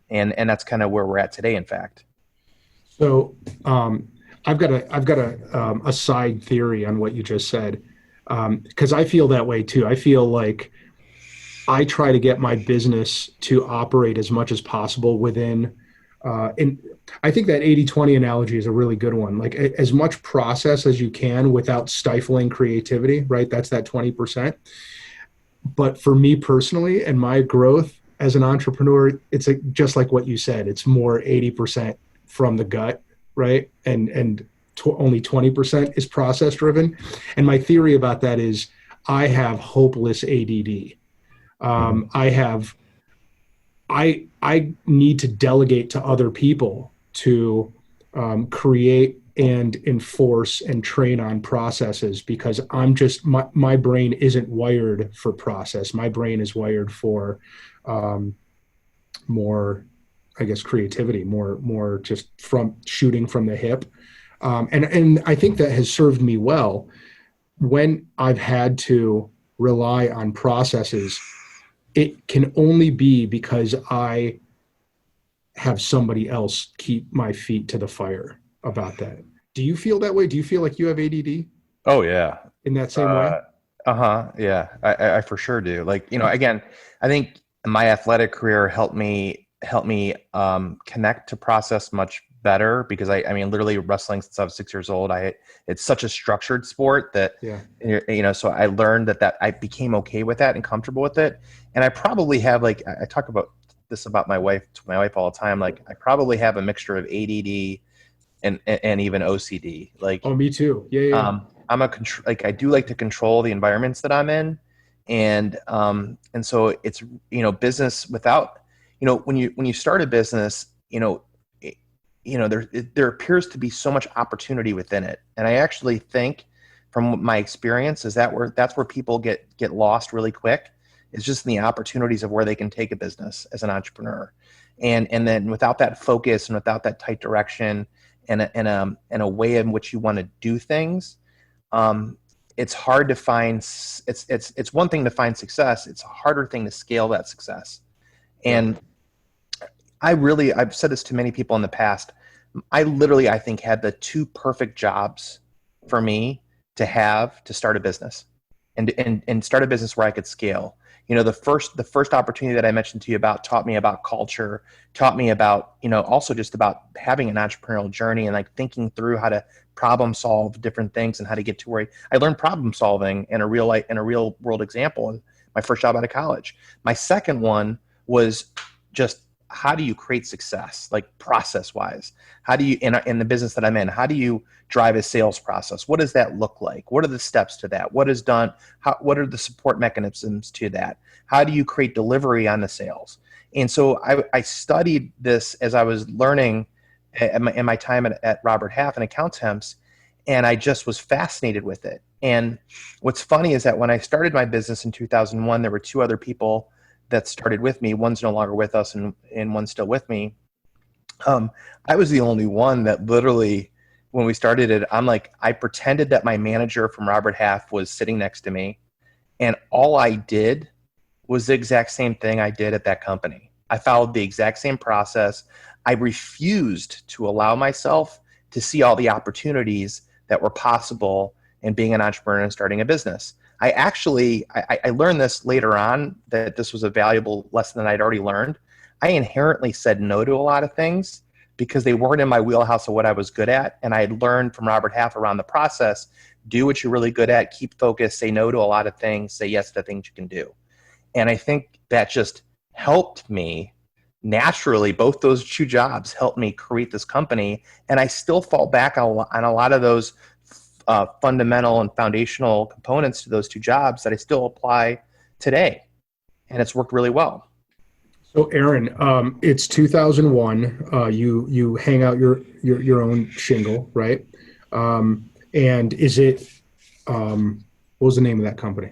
And that's kind of where we're at today, in fact. So I've got a side theory on what you just said, because I feel that way too. I feel like I try to get my business to operate as much as possible within, and I think that 80-20 analogy is a really good one. Like, as much process as you can without stifling creativity, right? That's that 20%. But for me personally and my growth as an entrepreneur, it's just like what you said, it's more 80% from the gut, right? And only 20% is process driven. And my theory about that is I have hopeless ADD. I need to delegate to other people to create and enforce and train on processes, because I'm just, my brain isn't wired for process. My brain is wired for more, I guess, creativity, more just from shooting from the hip. And I think that has served me well when I've had to rely on processes. It can only be because I have somebody else keep my feet to the fire about that. Do you feel that way? Do you feel like you have ADD? Oh yeah. In that same way? Yeah, I for sure do. Like, again, I think my athletic career helped me connect to process much better, because I mean, literally wrestling since I was 6 years old. It's such a structured sport that, so I learned that I became okay with that and comfortable with it. And I probably have, like, I talk about this about my wife all the time. Like, I probably have a mixture of ADD and even OCD. Like, oh, me too. Yeah. I'm I do like to control the environments that I'm in. And so it's, business without, when you start a business, there appears to be so much opportunity within it. And I actually think, from my experience, that's where people get lost really quick. It's just in the opportunities of where they can take a business as an entrepreneur. And then without that focus and without that tight direction and a way in which you want to do things, it's hard to find. It's one thing to find success. It's a harder thing to scale that success. And I've said this to many people in the past. I think had the two perfect jobs for me to start a business and start a business where I could scale. The first opportunity that I mentioned to you about taught me about culture, taught me about, also just about having an entrepreneurial journey and, like, thinking through how to problem solve different things and how to get to where I learned problem solving in a real world example in my first job out of college. My second one was just, how do you create success, like, process wise? How do you, in the business that I'm in, how do you drive a sales process? What does that look like? What are the steps to that? What is done? What are the support mechanisms to that? How do you create delivery on the sales? And so I studied this as I was learning in my time at Robert Half and Accountemps, and I just was fascinated with it. And what's funny is that when I started my business in 2001, there were two other people that started with me. One's no longer with us and one's still with me. I was the only one that literally, when we started it, I pretended that my manager from Robert Half was sitting next to me, and all I did was the exact same thing I did at that company. I followed the exact same process. I refused to allow myself to see all the opportunities that were possible in being an entrepreneur and starting a business. I learned this later on, that this was a valuable lesson that I'd already learned. I inherently said no to a lot of things because they weren't in my wheelhouse of what I was good at. And I had learned from Robert Half around the process, do what you're really good at, keep focused, say no to a lot of things, say yes to things you can do. And I think that just helped me naturally. Both those two jobs helped me create this company. And I still fall back on a lot of those fundamental and foundational components to those two jobs that I still apply today. And it's worked really well. So Aaron, it's 2001. You hang out your own shingle, right? And is it, what was the name of that company?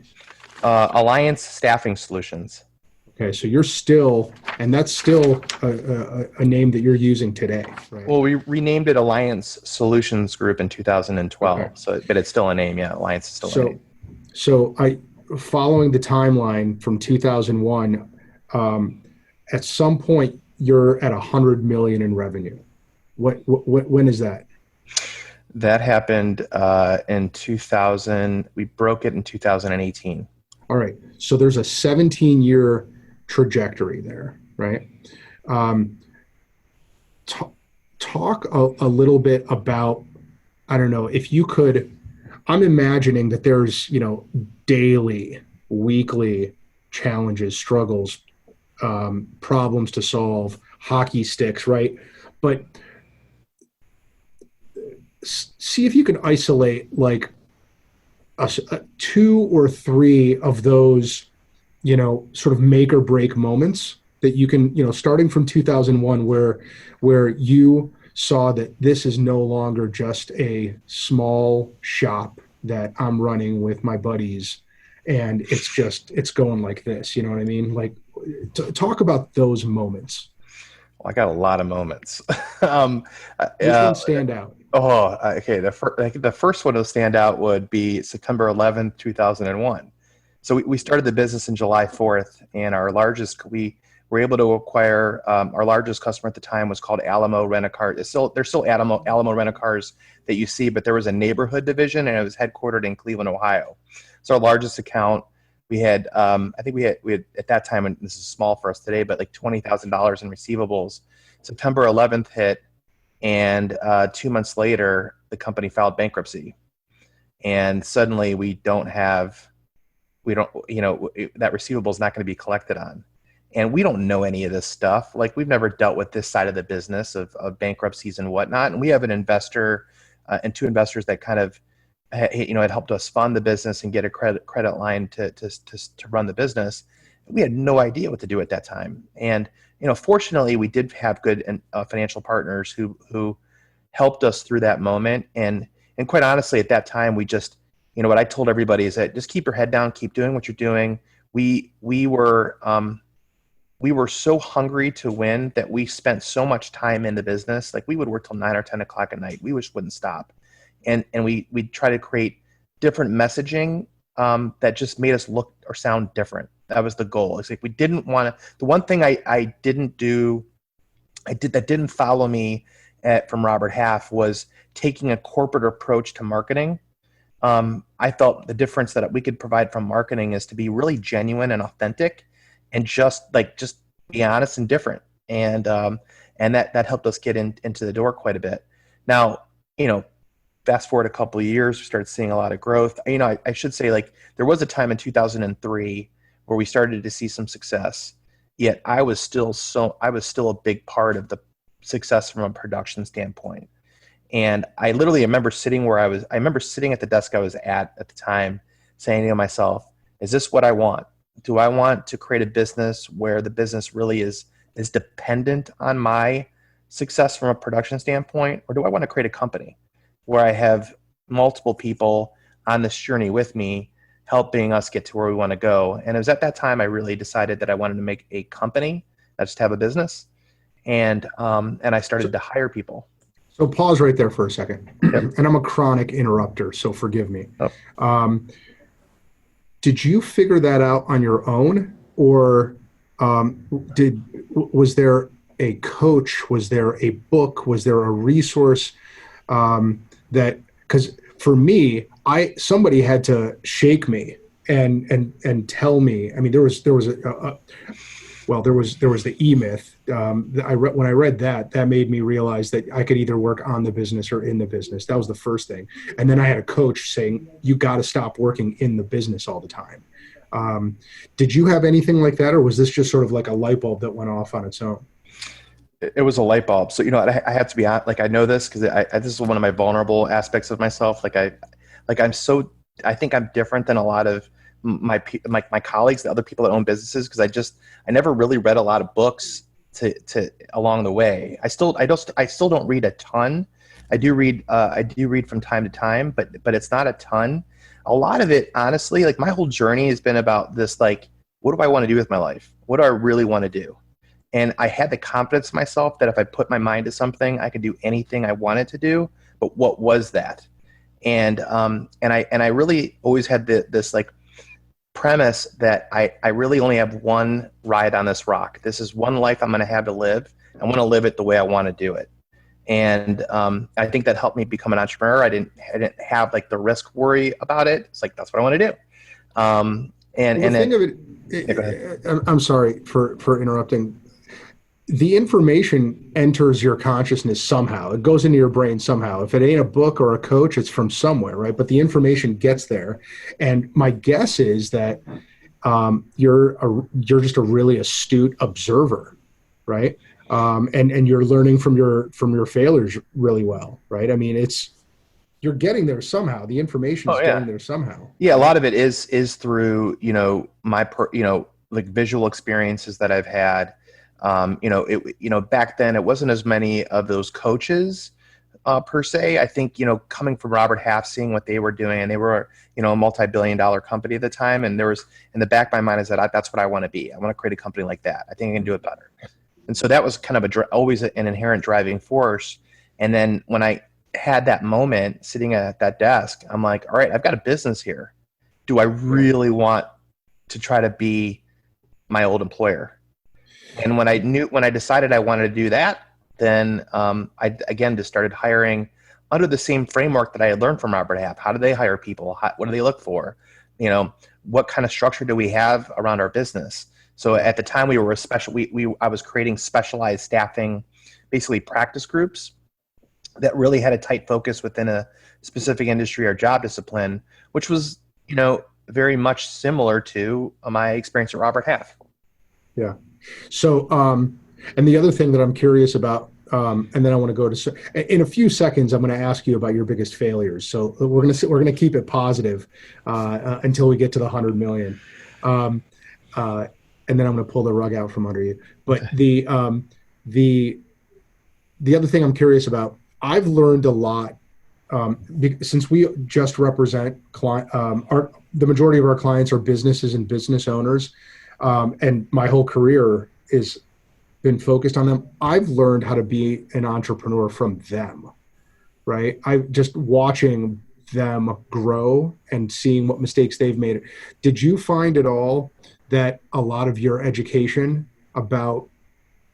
Alliance Staffing Solutions. Okay, so you're still, and that's still a name that you're using today, right? Well, we renamed it Alliance Solutions Group in 2012. Okay. But it's still a name, yeah. Alliance is still a name. So following the timeline from 2001, at some point you're at 100 million in revenue. When is that? That happened in 2000. We broke it in 2018. All right. So there's a 17-year trajectory there, right? Talk a little bit about, I don't know, if you could, I'm imagining that there's, daily, weekly challenges, struggles, problems to solve, hockey sticks, right? But see if you can isolate like two or three of those, sort of make or break moments that you can, starting from 2001, where you saw that this is no longer just a small shop that I'm running with my buddies, and it's going like this. You know what I mean? Like, talk about those moments. Well, I got a lot of moments. Which ones stand out? Oh, okay. The first one to stand out would be September 11th, 2001. So we started the business in July 4th, and we were able to acquire, our largest customer at the time was called Alamo Rent-A-Car. There's still Alamo Rent-A-Cars that you see, but there was a neighborhood division, and it was headquartered in Cleveland, Ohio. So our largest account, we had, I think we had at that time, and this is small for us today, but like $20,000 in receivables. September 11th hit, and 2 months later, the company filed bankruptcy. And suddenly that receivable is not going to be collected on. And we don't know any of this stuff. Like, we've never dealt with this side of the business of bankruptcies and whatnot. And we have an investor and two investors that kind of, had helped us fund the business and get a credit line to run the business. We had no idea what to do at that time. And, fortunately, we did have good financial partners who helped us through that moment. And quite honestly, at that time, we just, what I told everybody is that just keep your head down, keep doing what you're doing. We were so hungry to win that we spent so much time in the business. Like, we would work till 9 or 10 o'clock at night. We just wouldn't stop. And we try to create different messaging that just made us look or sound different. That was the goal. It's like, we didn't want to, the one thing I didn't do, that didn't follow me from Robert Half was taking a corporate approach to marketing. I felt the difference that we could provide from marketing is to be really genuine and authentic, and just be honest and different. And that helped us get into the door quite a bit. Now, fast forward a couple of years, we started seeing a lot of growth. I should say, like, there was a time in 2003 where we started to see some success. Yet I was still a big part of the success from a production standpoint. And I literally remember sitting at the desk I was at the time, saying to myself, is this what I want? Do I want to create a business where the business really is dependent on my success from a production standpoint? Or do I want to create a company where I have multiple people on this journey with me, helping us get to where we want to go? And it was at that time I really decided that I wanted to make a company, not just have a business. And I started to hire people. So pause right there for a second. Yep. And I'm a chronic interrupter, so forgive me. Oh. Did you figure that out on your own, or was there a coach? Was there a book? Was there a resource that, because for me, somebody had to shake me and tell me. I mean, there was the E-Myth. When I read that made me realize that I could either work on the business or in the business. That was the first thing. And then I had a coach saying, you got to stop working in the business all the time. Did you have anything like that, or was this just sort of like a light bulb that went off on its own? It was a light bulb. So, I have to be honest, like, I know this because this is one of my vulnerable aspects of myself. I think I'm different than a lot of my colleagues, the other people that own businesses, because I never really read a lot of books to along the way. I still don't read a ton. I do read from time to time, but it's not a ton. A lot of it, honestly, like, my whole journey has been about this, like, what do I want to do with my life? What do I really want to do? And I had the confidence in myself that if I put my mind to something, I could do anything I wanted to do. But what was that? And I really always had this like premise that I really only have one ride on this rock. This is one life I'm going to have to live. I want to live it the way I want to do it. And I think that helped me become an entrepreneur. I didn't have like the risk worry about it. It's like, that's what I want to do. I'm sorry for interrupting. The information enters your consciousness somehow. It goes into your brain somehow. If it ain't a book or a coach, it's from somewhere, right? But the information gets there. And my guess is that you're just a really astute observer, right? And you're learning from your failures really well, right? I mean, you're getting there somehow. The information is getting there somehow. Yeah, a lot of it is through my like visual experiences that I've had. Back then it wasn't as many of those coaches per se. I think, coming from Robert Half, seeing what they were doing, and they were, a multi-billion-dollar company at the time. And there was, in the back of my mind, is that that's what I want to be. I want to create a company like that. I think I can do it better. And so that was kind of always an inherent driving force. And then when I had that moment sitting at that desk, I'm like, all right, I've got a business here. Do I really want to try to be my old employer? And when I decided I wanted to do that, then I again just started hiring under the same framework that I had learned from Robert Half. How do they hire people? What do they look for? What kind of structure do we have around our business? So at the time we were I was creating specialized staffing, basically practice groups that really had a tight focus within a specific industry or job discipline, which was, very much similar to my experience at Robert Half. Yeah. So, and the other thing that I'm curious about, and then I want to go to, in a few seconds, I'm going to ask you about your biggest failures. So we're going to keep it positive until we get to the 100 million. And then I'm going to pull the rug out from under you. But the other thing I'm curious about, I've learned a lot since we just represent the majority of our clients are businesses and business owners. And my whole career is been focused on them. I've learned how to be an entrepreneur from them, right? I'm just watching them grow and seeing what mistakes they've made. Did you find at all that a lot of your education about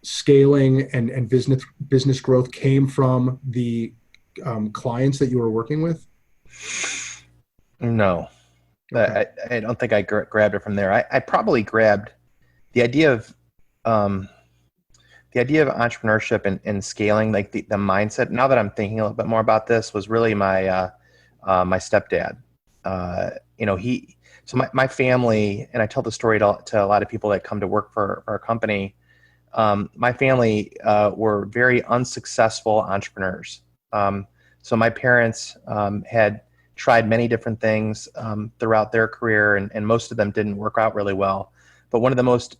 scaling and business growth came from the clients that you were working with? No. Okay. I don't think I grabbed it from there. I probably grabbed the idea of entrepreneurship and scaling, like the mindset. Now that I'm thinking a little bit more about this, was really my my stepdad. My family, and I tell the story to a lot of people that come to work for our company. My family were very unsuccessful entrepreneurs. So my parents had tried many different things throughout their career, and most of them didn't work out really well. But one of the most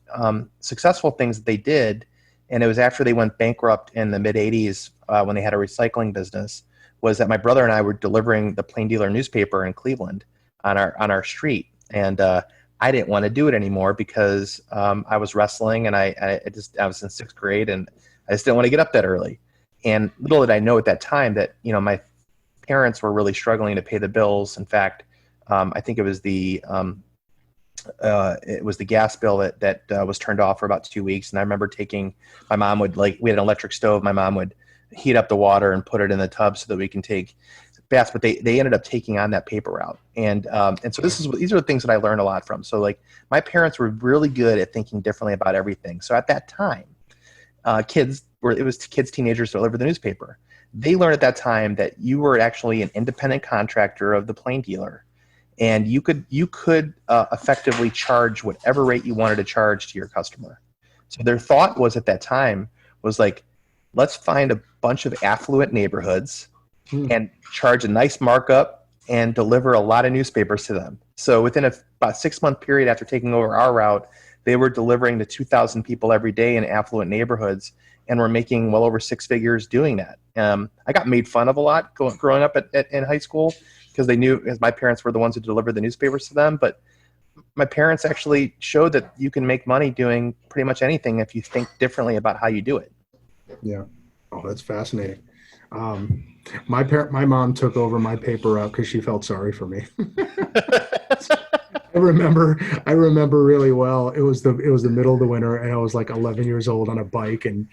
successful things that they did, and it was after they went bankrupt in the mid-'80s when they had a recycling business, was that my brother and I were delivering the Plain Dealer newspaper in Cleveland on our street. And I didn't want to do it anymore because I was wrestling, and I was in 6th grade, and I just didn't want to get up that early. And little did I know at that time that, my parents were really struggling to pay the bills. In fact, I think it was the gas bill that was turned off for about 2 weeks. And I remember my mom would, we had an electric stove. My mom would heat up the water and put it in the tub so that we can take fast, but they ended up taking on that paper route. And so these are the things that I learned a lot from. So like my parents were really good at thinking differently about everything. So at that time, kids, teenagers deliver the newspaper. They learned at that time that you were actually an independent contractor of the plain dealer, and you could effectively charge whatever rate you wanted to charge to your customer. So their thought was at that time was like, let's find a bunch of affluent neighborhoods and charge a nice markup and deliver a lot of newspapers to them. So within about 6-month period after taking over our route, they were delivering to 2,000 people every day in affluent neighborhoods, and were making well over 6 figures doing that. I got made fun of a lot growing up in high school because they knew, as my parents were the ones who delivered the newspapers to them. But my parents actually showed that you can make money doing pretty much anything if you think differently about how you do it. Yeah. Oh, that's fascinating. My mom took over my paper route because she felt sorry for me. I remember really well. It was the middle of the winter, and I was like 11 years old on a bike, and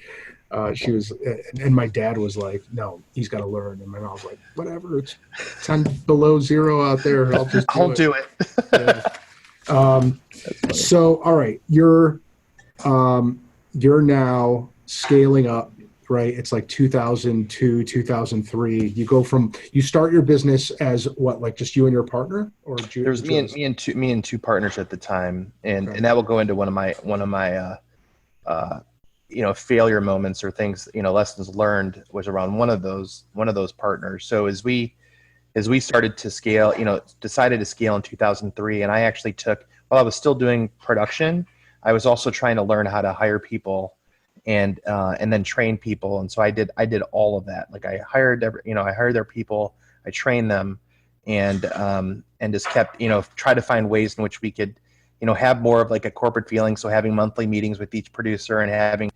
and my dad was like, "No, he's got to learn." And my mom was like, "Whatever, it's 10 below zero out there. I'll do it." Yeah. So, all right, you're now scaling up. Right, it's like 2002, 2003. You start your business as what, like just you and your partner, or there was me and two partners at the time, and that will go into one of my failure moments or things, lessons learned was around one of those partners. So as we started to scale, decided to scale in 2003, and I actually while I was still doing production, I was also trying to learn how to hire people and then train people. And so I did all of that. Like I hired their people, I trained them, and just kept, try to find ways in which we could, have more of like a corporate feeling. So having monthly meetings with each producer and having,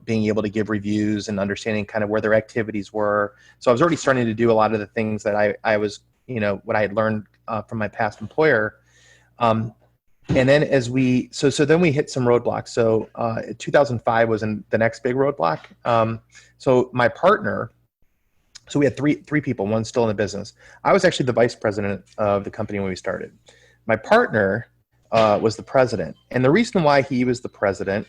being able to give reviews and understanding kind of where their activities were. So I was already starting to do a lot of the things that I was, what I had learned from my past employer. And then then we hit some roadblocks. So 2005 was the next big roadblock. So my partner, so we had three people, one still in the business. I was actually the vice president of the company when we started. My partner was the president. And the reason why he was the president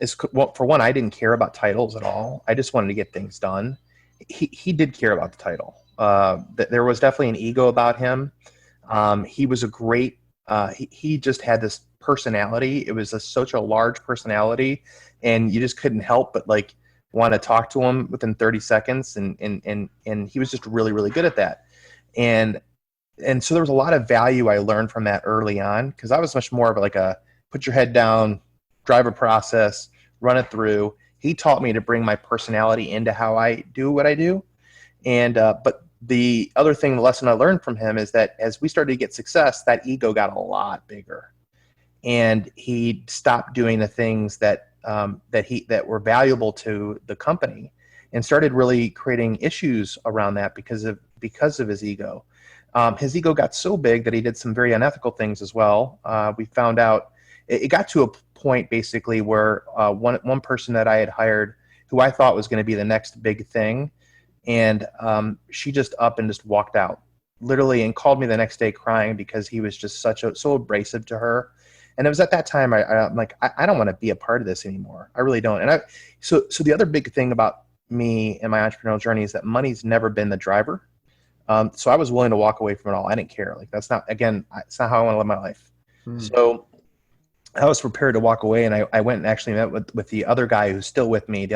is, well, for one, I didn't care about titles at all. I just wanted to get things done. He did care about the title. There was definitely an ego about him. He was a great, he just had this personality. It was such a large personality, and you just couldn't help but like want to talk to him within 30 seconds. And he was just really, really good at that. And so there was a lot of value I learned from that early on, because I was much more of like a put your head down, drive a process, run it through. He taught me to bring my personality into how I do what I do. And, but the other thing, the lesson I learned from him is that as we started to get success, that ego got a lot bigger, and he stopped doing the things that were valuable to the company, and started really creating issues around that because of his ego. His ego got so big that he did some very unethical things as well. We found out it got to a point basically where one person that I had hired, who I thought was going to be the next big thing, and she just up and just walked out, literally, and called me the next day crying because he was just so abrasive to her. And it was at that time I'm like, I don't want to be a part of this anymore. I really don't. And so the other big thing about me and my entrepreneurial journey is that money's never been the driver. So I was willing to walk away from it all. I didn't care. Like it's not how I want to live my life. So I was prepared to walk away, and I went and actually met with the other guy who's still with me,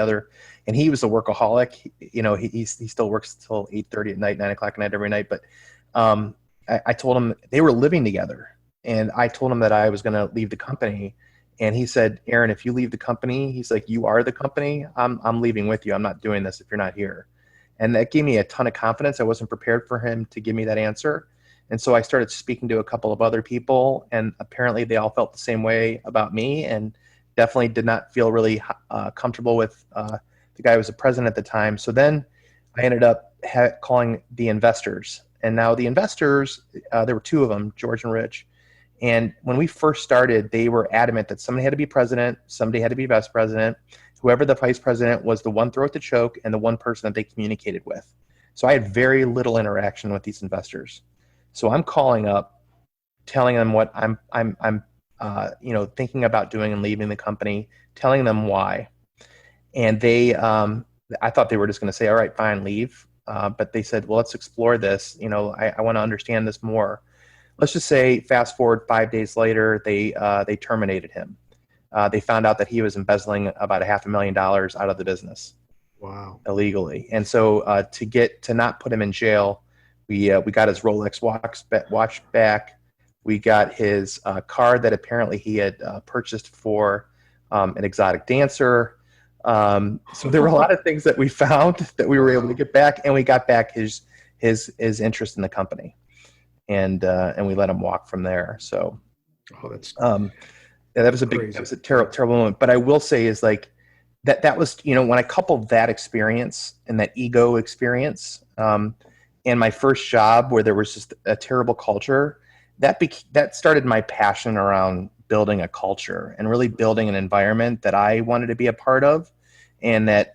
and he was a workaholic. He still works till 8:30 at night, 9 o'clock at night every night. But I told him, they were living together, and I told him that I was going to leave the company. And he said, Aaron, if you leave the company, he's like, you are the company. I'm leaving with you. I'm not doing this if you're not here. And that gave me a ton of confidence. I wasn't prepared for him to give me that answer. And so I started speaking to a couple of other people, and apparently they all felt the same way about me, and definitely did not feel really comfortable with the guy who was the president at the time. So then I ended up calling the investors. And now the investors, there were two of them, George and Rich. And when we first started, they were adamant that somebody had to be president, somebody had to be vice president. Whoever the vice president was the one throat to choke and the one person that they communicated with. So I had very little interaction with these investors. So I'm calling up, telling them what I'm thinking about doing and leaving the company, telling them why. And they, I thought they were just going to say, all right, fine, leave. But they said, well, let's explore this. I want to understand this more. Let's just say, fast forward 5 days later, they terminated him. They found out that he was embezzling about $500,000 out of the business. Wow. Illegally. And so to not put him in jail, we got his Rolex watch back. We got his car that apparently he had purchased for an exotic dancer. So there were a lot of things that we found that we were able to get back, and we got back his interest in the company, and we let him walk from there. So, that's that was a terrible moment. But I will say is like that was, when I coupled that experience and that ego experience, and my first job where there was just a terrible culture, that started my passion around building a culture and really building an environment that I wanted to be a part of, and that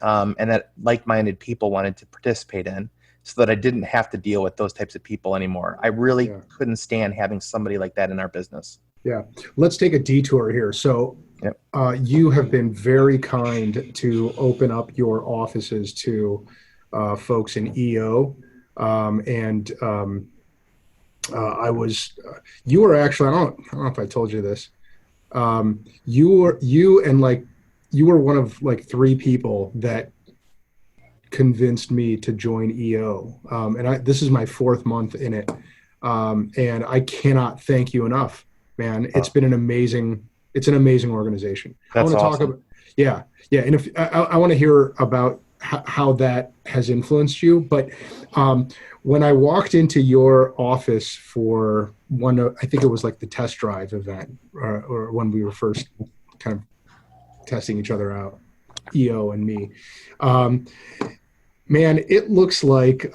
like-minded people wanted to participate in, so that I didn't have to deal with those types of people anymore. I really couldn't stand having somebody like that in our business. Yeah. Let's take a detour here. So you have been very kind to open up your offices to folks in EO. You were actually, I don't know if I told you this. You were one of like 3 people that convinced me to join EO. This is my 4th month in it. And I cannot thank you enough, man. It's been an amazing organization. That's I want to awesome. talk about, yeah. And if I want to hear about how that has influenced you. But when I walked into your office for I think it was like the test drive event, or when we were first kind of testing each other out, EO and me, man, it looks like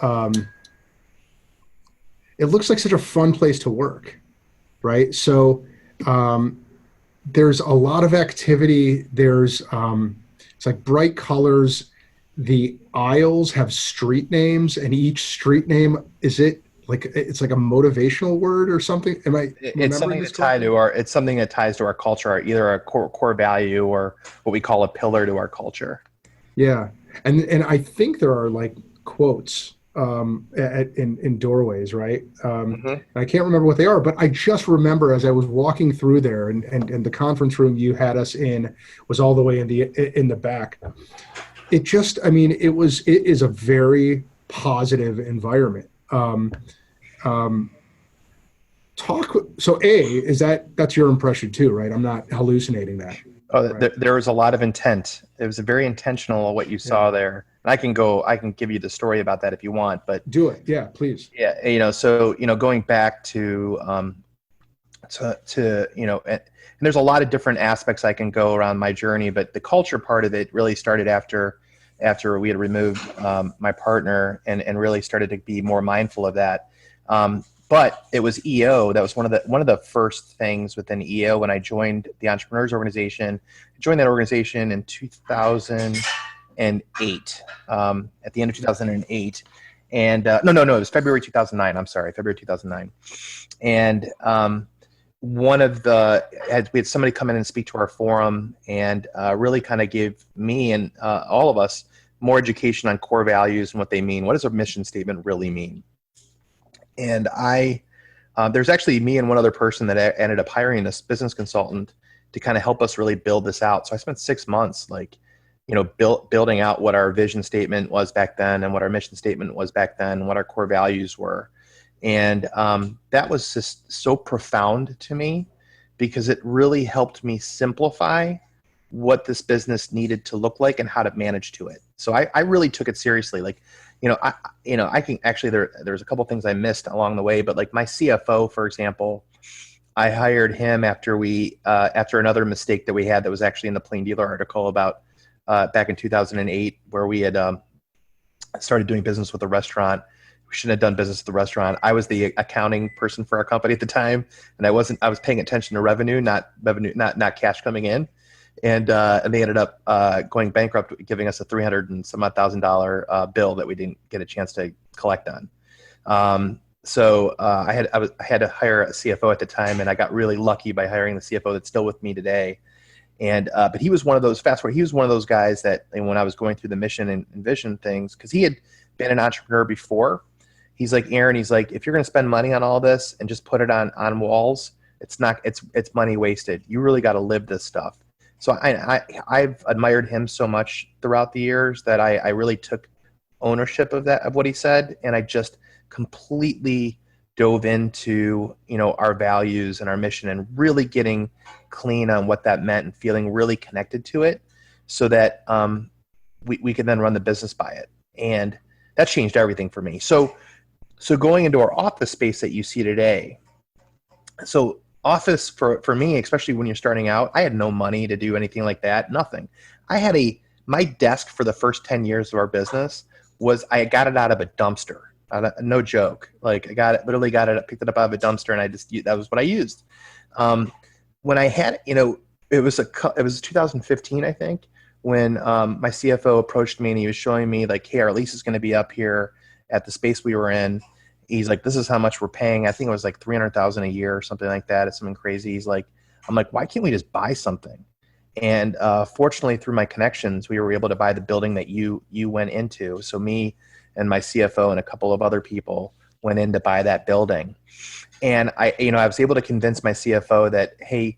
such a fun place to work, right? So there's a lot of activity. There's it's like bright colors. The aisles have street names, and each street name it's like a motivational word or something. It's something that ties to our culture, either a core value or what we call a pillar to our culture. Yeah, and I think there are like quotes in doorways, right? I can't remember what they are, but I just remember as I was walking through there, and the conference room you had us in was all the way in the back. It is a very positive environment. That's your impression too, right? I'm not hallucinating that. Right? There was a lot of intent. It was very intentional what you saw there. And I can give you the story about that if you want, but do it. Yeah, please. Yeah. So, going back to and there's a lot of different aspects I can go around my journey, but the culture part of it really started after we had removed my partner and really started to be more mindful of that. But it was EO. That was one of the first things within EO when I joined the Entrepreneurs Organization. I joined that organization in 2008, at the end of 2008. And no, it was February 2009. I'm sorry, February 2009. And we had somebody come in and speak to our forum and really kind of give me and all of us more education on core values and what they mean. What does a mission statement really mean? And there's actually me and one other person that ended up hiring this business consultant to kind of help us really build this out. So I spent 6 months building out what our vision statement was back then and what our mission statement was back then and what our core values were. And that was just so profound to me because it really helped me simplify what this business needed to look like and how to manage to it. So I really took it seriously. I can actually, there's a couple things I missed along the way, but like my CFO, for example, I hired him after another mistake that we had that was actually in the Plain Dealer article about back in 2008, where we had started doing business with a restaurant. We shouldn't have done business with the restaurant. I was the accounting person for our company at the time, and I was paying attention to revenue, not cash coming in. And they ended up going bankrupt, giving us a $300,000 bill that we didn't get a chance to collect on. So I had to hire a CFO at the time, and I got really lucky by hiring the CFO that's still with me today. And but he was one of those he was one of those guys that, and when I was going through the mission and vision things, because he had been an entrepreneur before, he's like, Aaron, he's like, if you're going to spend money on all this and just put it on walls, it's money wasted. You really got to live this stuff. So I've admired him so much throughout the years that I really took ownership of what he said, and I just completely dove into, our values and our mission and really getting clean on what that meant and feeling really connected to it, so that we could then run the business by it. And that changed everything for me. So going into our office space that you see today, so office for me, especially when you're starting out, I had no money to do anything like that, nothing. I had my desk for the first 10 years of our business I got it out of a dumpster. No joke. Like literally picked it up out of a dumpster, and that was what I used. When I had, it was 2015, I think, when my CFO approached me and he was showing me like, hey, our lease is going to be up here at the space we were in. He's like, this is how much we're paying. I think it was like $300,000 a year or something like that. It's something crazy. I'm like, why can't we just buy something? And fortunately, through my connections, we were able to buy the building that you went into. So me and my CFO and a couple of other people went in to buy that building. And I was able to convince my CFO that, hey,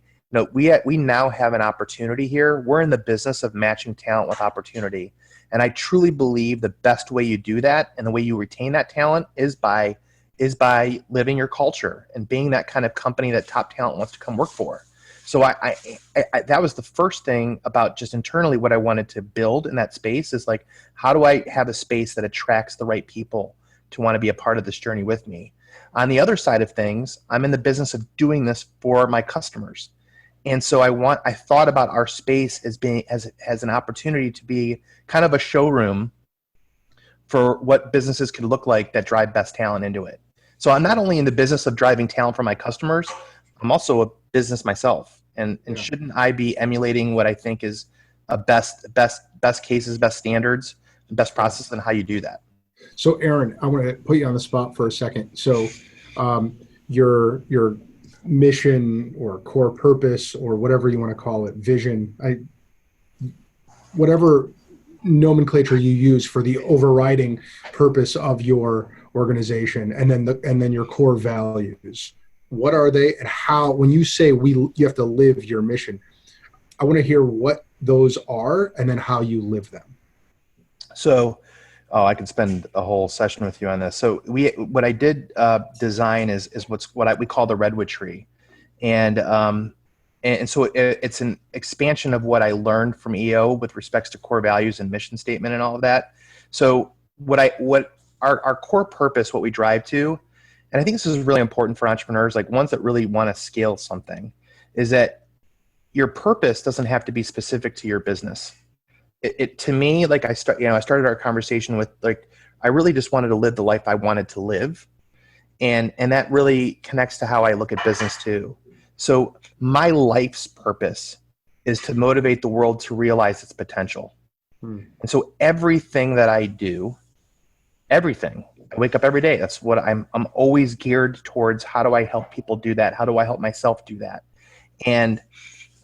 we now have an opportunity here. We're in the business of matching talent with opportunity. And I truly believe the best way you do that and the way you retain that talent is by living your culture and being that kind of company that top talent wants to come work for. So I that was the first thing about just internally what I wanted to build in that space is like, how do I have a space that attracts the right people to want to be a part of this journey with me? On the other side of things, I'm in the business of doing this for my customers. And so I thought about our space as being as an opportunity to be kind of a showroom for what businesses can look like that drive best talent into it. So I'm not only in the business of driving talent for my customers, I'm also a business myself. And shouldn't I be emulating what I think is a best cases, best standards, best process, and how you do that? So Aaron, I want to put you on the spot for a second. So your mission or core purpose or whatever you want to call it, vision, whatever nomenclature you use for the overriding purpose of your organization, and then your core values. What are they, and how? When you say you have to live your mission, I want to hear what those are and then how you live them. So, I could spend a whole session with you on this. So what I did design is what we call the redwood tree, and so it's an expansion of what I learned from EO with respects to core values and mission statement and all of that. So what our core purpose, what we drive to, and I think this is really important for entrepreneurs, like ones that really want to scale something, is that your purpose doesn't have to be specific to your business. It to me, like I started our conversation with, like, I really just wanted to live the life I wanted to live. And that really connects to how I look at business too. So my life's purpose is to motivate the world to realize its potential. And so everything that I do, I wake up every day. That's what I'm always geared towards. How do I help people do that? How do I help myself do that? And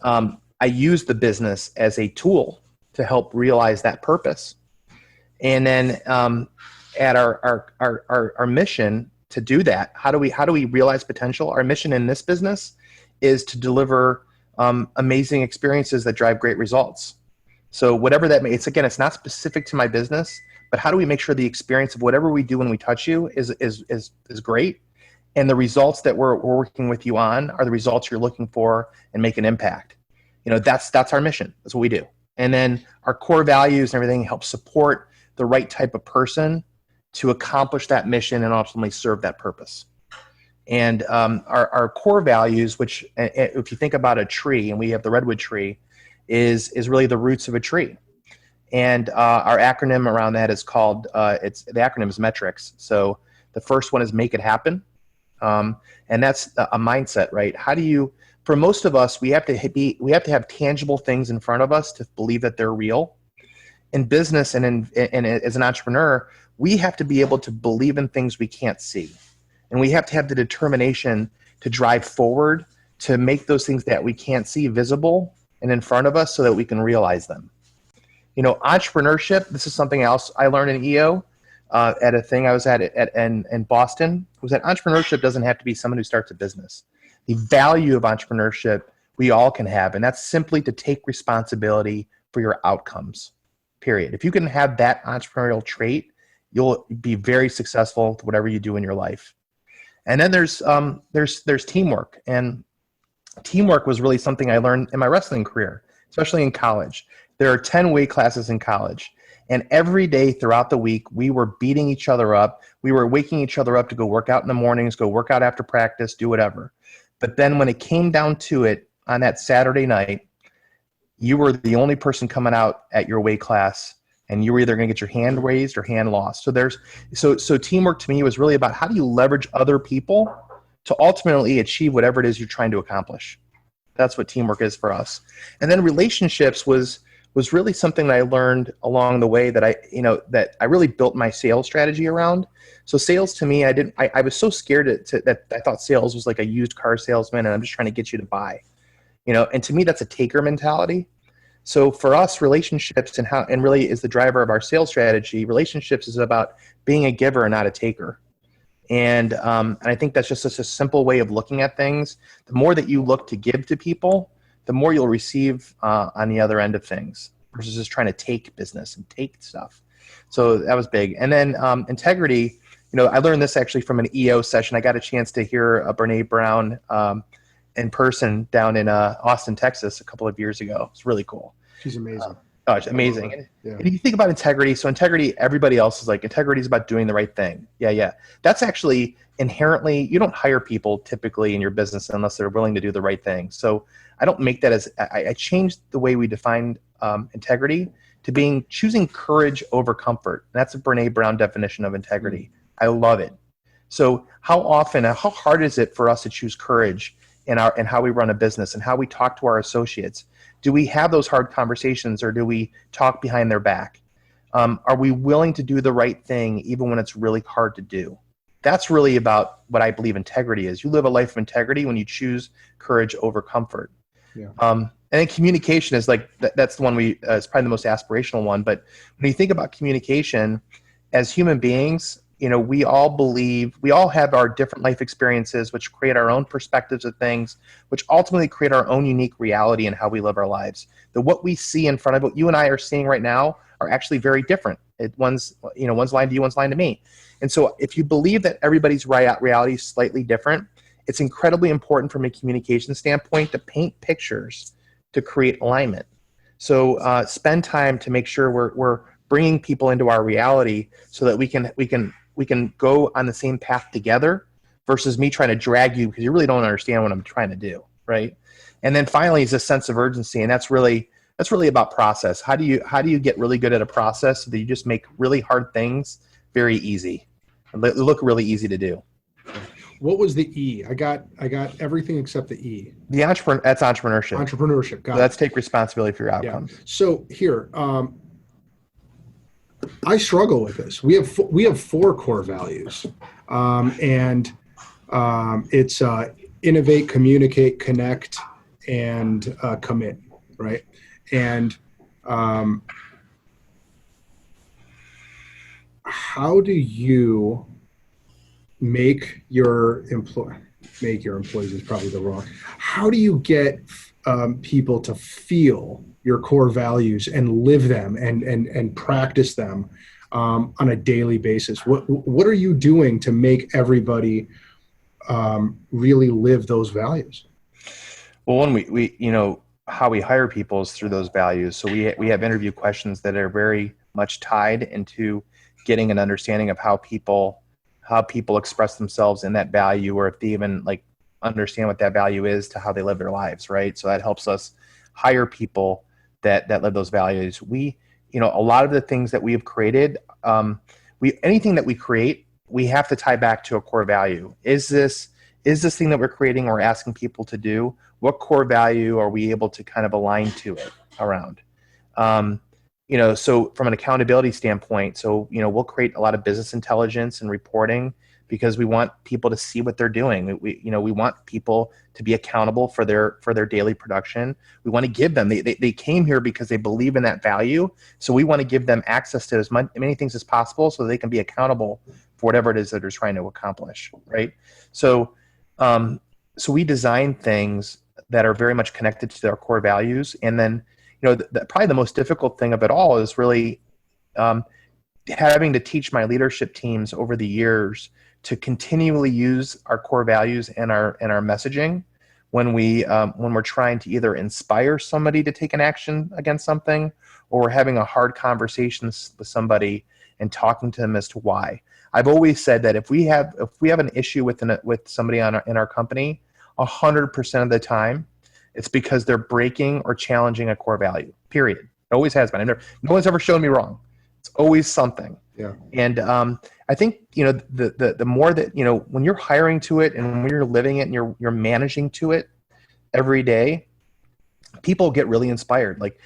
I use the business as a tool to help realize that purpose. And then at our mission to do that, how do we realize potential? Our mission in this business is to deliver amazing experiences that drive great results. So whatever that means, it's not specific to my business, but how do we make sure the experience of whatever we do when we touch you is great, and the results that we're working with you on are the results you're looking for and make an impact. That's our mission. That's what we do. And then our core values and everything help support the right type of person to accomplish that mission and ultimately serve that purpose. And our core values, which if you think about a tree, and we have the redwood tree, is really the roots of a tree. And our acronym around that is called, the acronym is metrics. So the first one is make it happen. And that's a mindset, right? For most of us, we have to have tangible things in front of us to believe that they're real. In business and as an entrepreneur, we have to be able to believe in things we can't see. And we have to have the determination to drive forward to make those things that we can't see visible and in front of us so that we can realize them. Entrepreneurship, this is something else I learned in EO at a thing I was at in Boston, was that entrepreneurship doesn't have to be someone who starts a business. The value of entrepreneurship we all can have, and that's simply to take responsibility for your outcomes, period. If you can have that entrepreneurial trait, you'll be very successful with whatever you do in your life. And then there's teamwork, and teamwork was really something I learned in my wrestling career, especially in college. There are 10 weight classes in college, and every day throughout the week, we were beating each other up. We were waking each other up to go work out in the mornings, go work out after practice, do whatever. But then when it came down to it on that Saturday night, you were the only person coming out at your weight class, and you were either going to get your hand raised or hand lost. So teamwork to me was really about how do you leverage other people to ultimately achieve whatever it is you're trying to accomplish. That's what teamwork is for us. And then relationships was really something that I learned along the way that I really built my sales strategy around. So sales to me, I was so scared that I thought sales was like a used car salesman and I'm just trying to get you to buy, and to me that's a taker mentality. So for us, relationships and really is the driver of our sales strategy. Relationships is about being a giver and not a taker. And I think that's just such a simple way of looking at things. The more that you look to give to people, the more you'll receive on the other end of things versus just trying to take business and take stuff. So that was big. And then integrity, I learned this actually from an EO session. I got a chance to hear Brene Brown in person down in Austin, Texas a couple of years ago. It's really cool. She's amazing. It's amazing. Yeah. And if you think about integrity, so integrity, everybody else is like, integrity is about doing the right thing. Yeah. That's actually inherently, you don't hire people typically in your business unless they're willing to do the right thing. So I don't make that I changed the way we defined integrity to choosing courage over comfort. And that's a Brene Brown definition of integrity. I love it. So how often and how hard is it for us to choose courage in how we run a business and how we talk to our associates? Do we have those hard conversations or do we talk behind their back? Are we willing to do the right thing even when it's really hard to do? That's really about what I believe integrity is. You live a life of integrity when you choose courage over comfort. Yeah. And then communication is like, that's the one it's probably the most aspirational one. But when you think about communication as human beings, we all have our different life experiences, which create our own perspectives of things, which ultimately create our own unique reality in how we live our lives. What we see in front of what you and I are seeing right now are actually very different. One's line to you, one's line to me. And so if you believe that everybody's reality is slightly different, it's incredibly important from a communication standpoint to paint pictures to create alignment. So spend time to make sure we're bringing people into our reality so that we can go on the same path together versus me trying to drag you because you really don't understand what I'm trying to do, right? And then finally is a sense of urgency, and that's really about process. How do you get really good at a process so that you just make really hard things very easy and look really easy to do? What was the E? I got everything except the E. That's entrepreneurship. Entrepreneurship. Got it. Let's take responsibility for your outcomes. Yeah. So here, I struggle with this. We have 4 core values, and it's innovate, communicate, connect, and commit. Right? And how do you make your employees is probably the wrong. How do you get people to feel your core values and live them and practice them on a daily basis? What are you doing to make everybody really live those values? Well, one, we how we hire people is through those values. So we have interview questions that are very much tied into getting an understanding of how people express themselves in that value, or if they even understand what that value is to how they live their lives, right? So that helps us hire people that live those values. A lot of the things that we have created, anything that we create, we have to tie back to a core value. Is this thing that we're creating or asking people to do, what core value are we able to kind of align to it around? so from an accountability standpoint, so, we'll create a lot of business intelligence and reporting because we want people to see what they're doing. We want people to be accountable for their daily production. We want to give them, they came here because they believe in that value. So we want to give them access to as many things as possible so they can be accountable for whatever it is that they're trying to accomplish. Right. So, so we design things that are very much connected to their core values. And then, probably the most difficult thing of it all is really having to teach my leadership teams over the years to continually use our core values and our messaging when we're trying to either inspire somebody to take an action against something, or we're having a hard conversation with somebody and talking to them as to why. I've always said that if we have an issue with somebody in our company, 100% of the time, it's because they're breaking or challenging a core value. Period. It always has been. No one's ever shown me wrong. It's always something. Yeah. And I think the more that when you're hiring to it and when you're living it and you're managing to it every day, people get really inspired. Like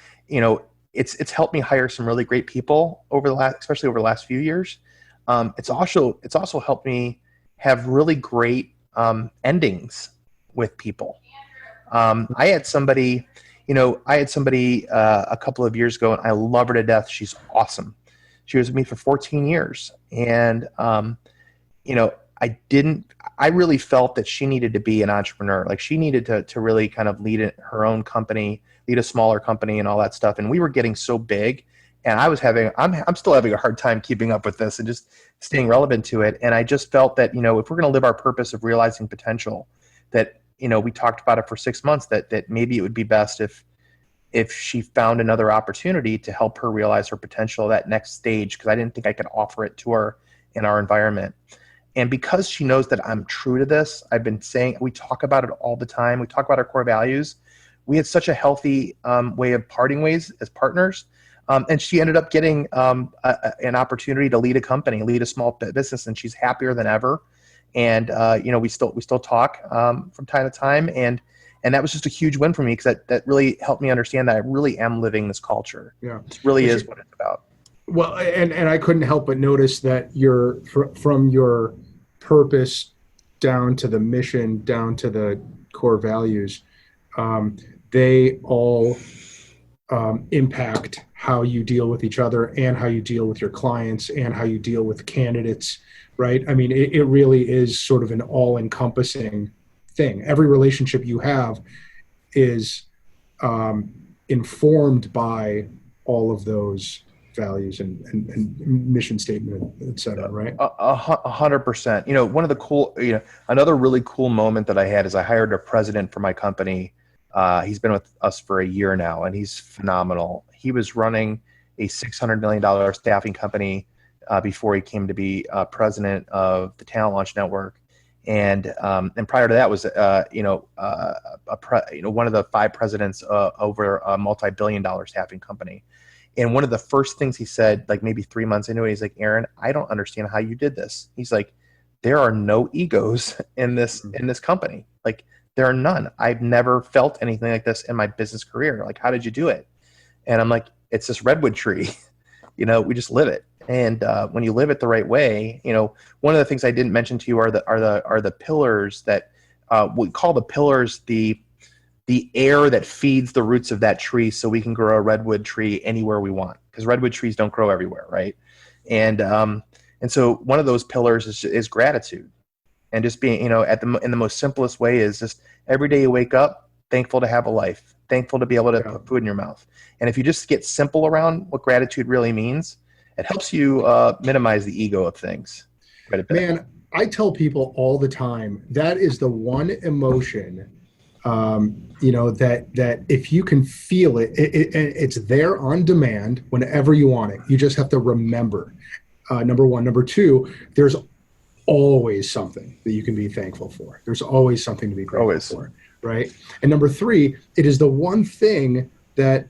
it's helped me hire some really great people especially over the last few years. It's also helped me have really great endings with people. I had somebody a couple of years ago, and I love her to death. She's awesome. She was with me for 14 years. And, I really felt that she needed to be an entrepreneur. Like she needed to really kind of lead her own company, lead a smaller company and all that stuff. And we were getting so big, and I'm still having a hard time keeping up with this and just staying relevant to it. And I just felt that, if we're going to live our purpose of realizing potential, that, we talked about it for 6 months, that maybe it would be best if she found another opportunity to help her realize her potential, that next stage, because I didn't think I could offer it to her in our environment. And because she knows that I'm true to this, I've been saying, we talk about it all the time. We talk about our core values. We had such a healthy way of parting ways as partners. And she ended up getting an opportunity to lead a company, lead a small business, and she's happier than ever. And we still talk from time to time, and that was just a huge win for me, because that really helped me understand that I really am living this culture. Yeah, it really is what it's about. Well, and I couldn't help but notice that you're from your purpose down to the mission, down to the core values, they all impact how you deal with each other and how you deal with your clients and how you deal with candidates, right? I mean, it really is sort of an all-encompassing thing. Every relationship you have is informed by all of those values and mission statement, et cetera, right? 100%. One of the cool, another really cool moment that I had is I hired a president for my company. He's been with us for a year now, and he's phenomenal. He was running a $600 million staffing company before he came to be president of the TalentLaunch network. And prior to that was, one of the 5 presidents over a multi-billion-dollar staffing company. And one of the first things he said, like maybe 3 months into it, he's like, "Aaron, I don't understand how you did this." He's like, "There are no egos in this company. Like, there are none. I've never felt anything like this in my business career. Like, how did you do it?" And I'm like, "It's this redwood tree. We just live it." And when you live it the right way, one of the things I didn't mention to you are the pillars that we call the pillars the air that feeds the roots of that tree, so we can grow a redwood tree anywhere we want, because redwood trees don't grow everywhere, right? And so one of those pillars is gratitude, and just being, in the most simplest way is just every day you wake up, thankful to have a life, thankful to be able to put food in your mouth. And if you just get simple around what gratitude really means, it helps you minimize the ego of things quite a bit. Man, I tell people all the time, that is the one emotion, that if you can feel it, it's there on demand whenever you want it. You just have to remember, number one. Number two, there's always something that you can be thankful for. There's always something to be grateful for, right? And number three, it is the one thing that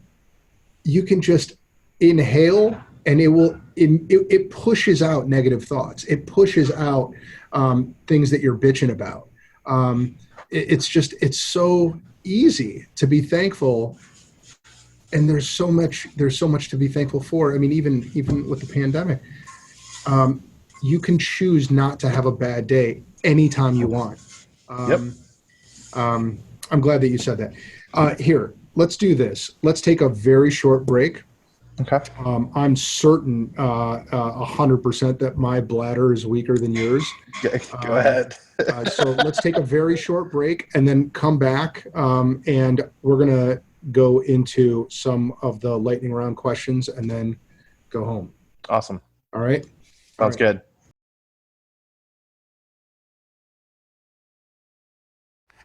you can just inhale, and it pushes out negative thoughts. It pushes out things that you're bitching about. It's so easy to be thankful And there's so much to be thankful for. I mean, even with the pandemic, you can choose not to have a bad day anytime you want. Yep. I'm glad that you said that. Here, let's do this. Let's take a very short break. Okay. I'm certain 100% that my bladder is weaker than yours. Go ahead. So let's take a very short break and then come back, and we're going to go into some of the lightning round questions and then go home. Awesome. All right? Sounds good.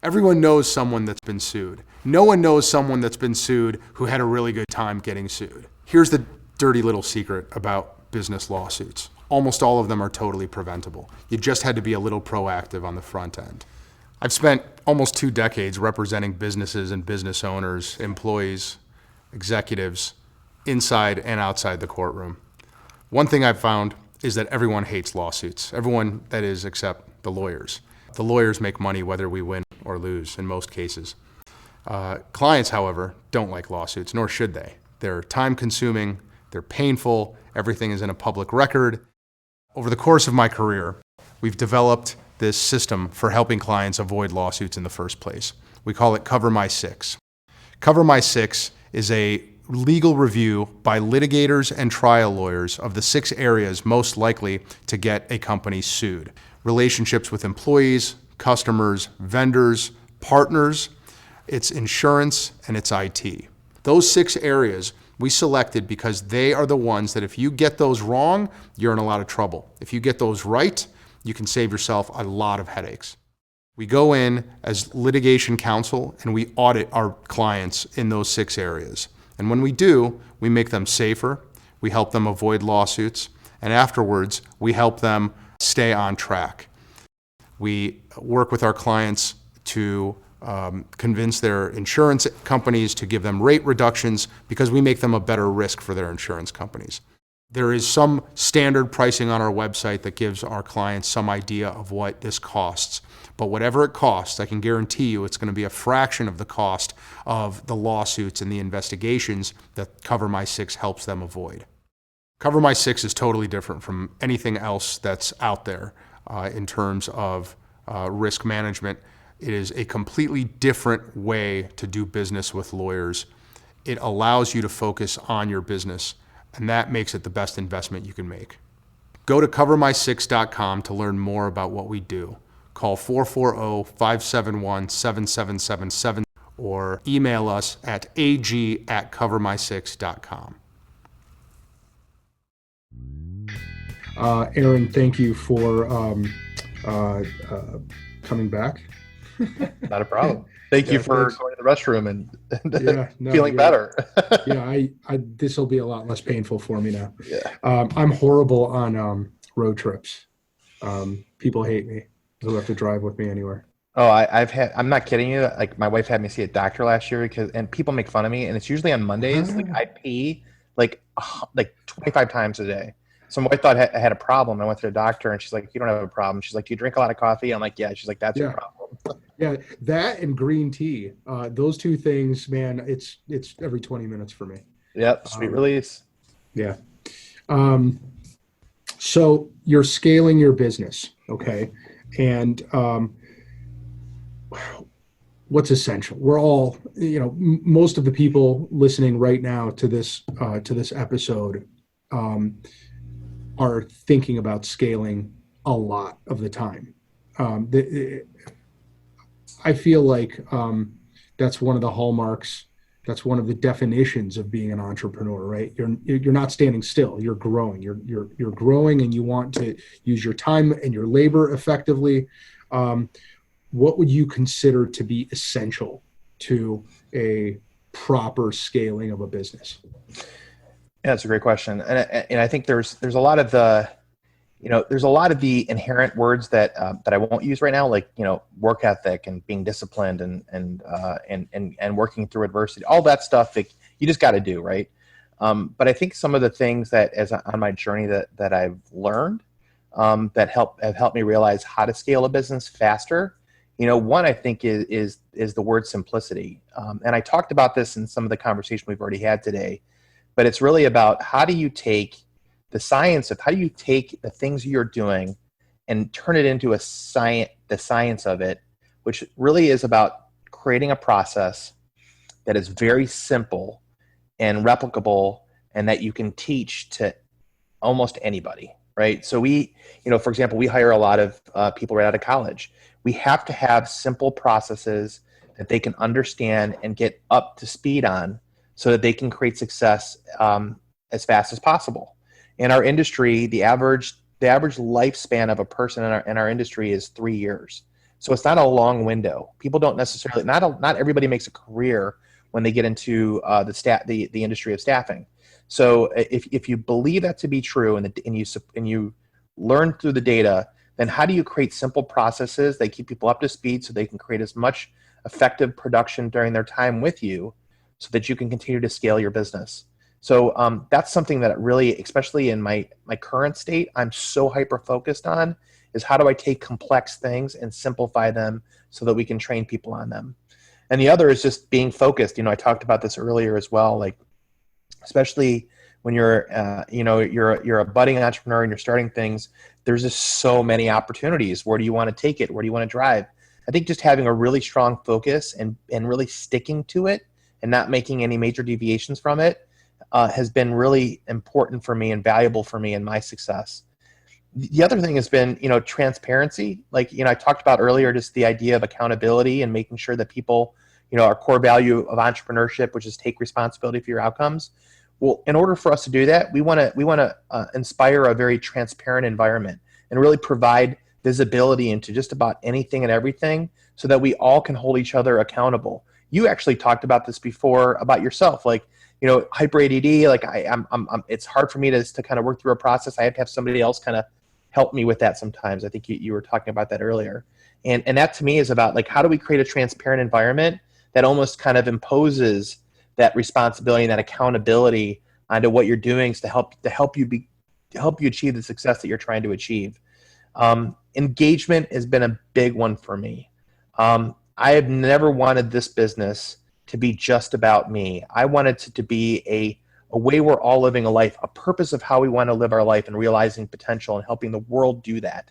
Everyone knows someone that's been sued. No one knows someone that's been sued who had a really good time getting sued. Here's the dirty little secret about business lawsuits. Almost all of them are totally preventable. You just had to be a little proactive on the front end. I've spent almost 2 decades representing businesses and business owners, employees, executives, inside and outside the courtroom. One thing I've found is that everyone hates lawsuits. Everyone, that is, except the lawyers. The lawyers make money whether we win or lose in most cases. Clients, however, don't like lawsuits, nor should they. They're time-consuming, they're painful, everything is in a public record. Over the course of my career, we've developed this system for helping clients avoid lawsuits in the first place. We call it Cover My 6. Cover My 6 is a legal review by litigators and trial lawyers of the 6 areas most likely to get a company sued. Relationships with employees, customers, vendors, partners, it's insurance, and it's IT. Those 6 areas we selected because they are the ones that if you get those wrong, you're in a lot of trouble. If you get those right, you can save yourself a lot of headaches. We go in as litigation counsel and we audit our clients in those 6 areas. And when we do, we make them safer, we help them avoid lawsuits, and afterwards, we help them stay on track. We work with our clients to convince their insurance companies to give them rate reductions because we make them a better risk for their insurance companies. There is some standard pricing on our website that gives our clients some idea of what this costs. But whatever it costs, I can guarantee you it's going to be a fraction of the cost of the lawsuits and the investigations that Cover My 6 helps them avoid. Cover My 6 is totally different from anything else that's out there in terms of risk management. It is a completely different way to do business with lawyers. It allows you to focus on your business, and that makes it the best investment you can make. Go to covermy6.com to learn more about what we do. Call 440-571-7777 or email us at ag@covermy6.com. Aaron, thank you for coming back. Not a problem. Thank you for thanks. going to the restroom and feeling better. I this will be a lot less painful for me now. Yeah. I'm horrible on road trips. People hate me who have to drive with me anywhere. Oh, I'm not kidding you. Like my wife had me see a doctor last year and people make fun of me, and it's usually on Mondays. Like I pee like 25 times a day. So my wife thought I had a problem. I went to the doctor and she's like, "You don't have a problem." She's like, "Do you drink a lot of coffee?" I'm like, "Yeah." She's like, "That's your problem." Yeah, that and green tea. Those 2 things, man, it's every 20 minutes for me. Yep, sweet release. Yeah. So you're scaling your business, okay? And what's essential? We're all, most of the people listening right now to this episode are thinking about scaling a lot of the time. I feel like that's one of the hallmarks. That's one of the definitions of being an entrepreneur, right? You're not standing still. You're growing. You're growing, and you want to use your time and your labor effectively. What would you consider to be essential to a proper scaling of a business? Yeah, that's a great question, and I think there's a lot of the inherent words that I won't use right now, like work ethic and being disciplined and working through adversity, all that stuff that you just got to do, right? But I think some of the things that on my journey that I've learned that have helped me realize how to scale a business faster One I think is the word simplicity. And I talked about this in some of the conversation we've already had today, but it's really about how do you take the things you're doing and turn it into the science of it, which really is about creating a process that is very simple and replicable and that you can teach to almost anybody, right? So for example, we hire a lot of people right out of college. We have to have simple processes that they can understand and get up to speed on so that they can create success as fast as possible. In our industry, the average lifespan of a person in our industry is 3 years. So it's not a long window. People don't necessarily, not everybody makes a career when they get into the industry of staffing. So if you believe that to be true and you learn through the data, then how do you create simple processes that keep people up to speed so they can create as much effective production during their time with you so that you can continue to scale your business? So that's something that really, especially in my current state, I'm so hyper-focused on, is how do I take complex things and simplify them so that we can train people on them? And the other is just being focused. I talked about this earlier as well, like especially when you're a budding entrepreneur and you're starting things, there's just so many opportunities. Where do you want to take it? Where do you want to drive? I think just having a really strong focus and really sticking to it and not making any major deviations from it has been really important for me and valuable for me in my success. The other thing has been, transparency. Like, I talked about earlier, just the idea of accountability and making sure that people, our core value of entrepreneurship, which is take responsibility for your outcomes. Well, in order for us to do that, we want to inspire a very transparent environment and really provide visibility into just about anything and everything so that we all can hold each other accountable. You actually talked about this before about yourself, like, hyper ADD, like I'm it's hard for me to kind of work through a process. I have to have somebody else kind of help me with that sometimes. I think you were talking about that earlier. And that to me is about, like, how do we create a transparent environment that almost kind of imposes that responsibility and that accountability onto what you're doing to help you achieve the success that you're trying to achieve. Engagement has been a big one for me. I have never wanted this business to be just about me. I wanted it to be a way we're all living a life, a purpose of how we want to live our life and realizing potential and helping the world do that.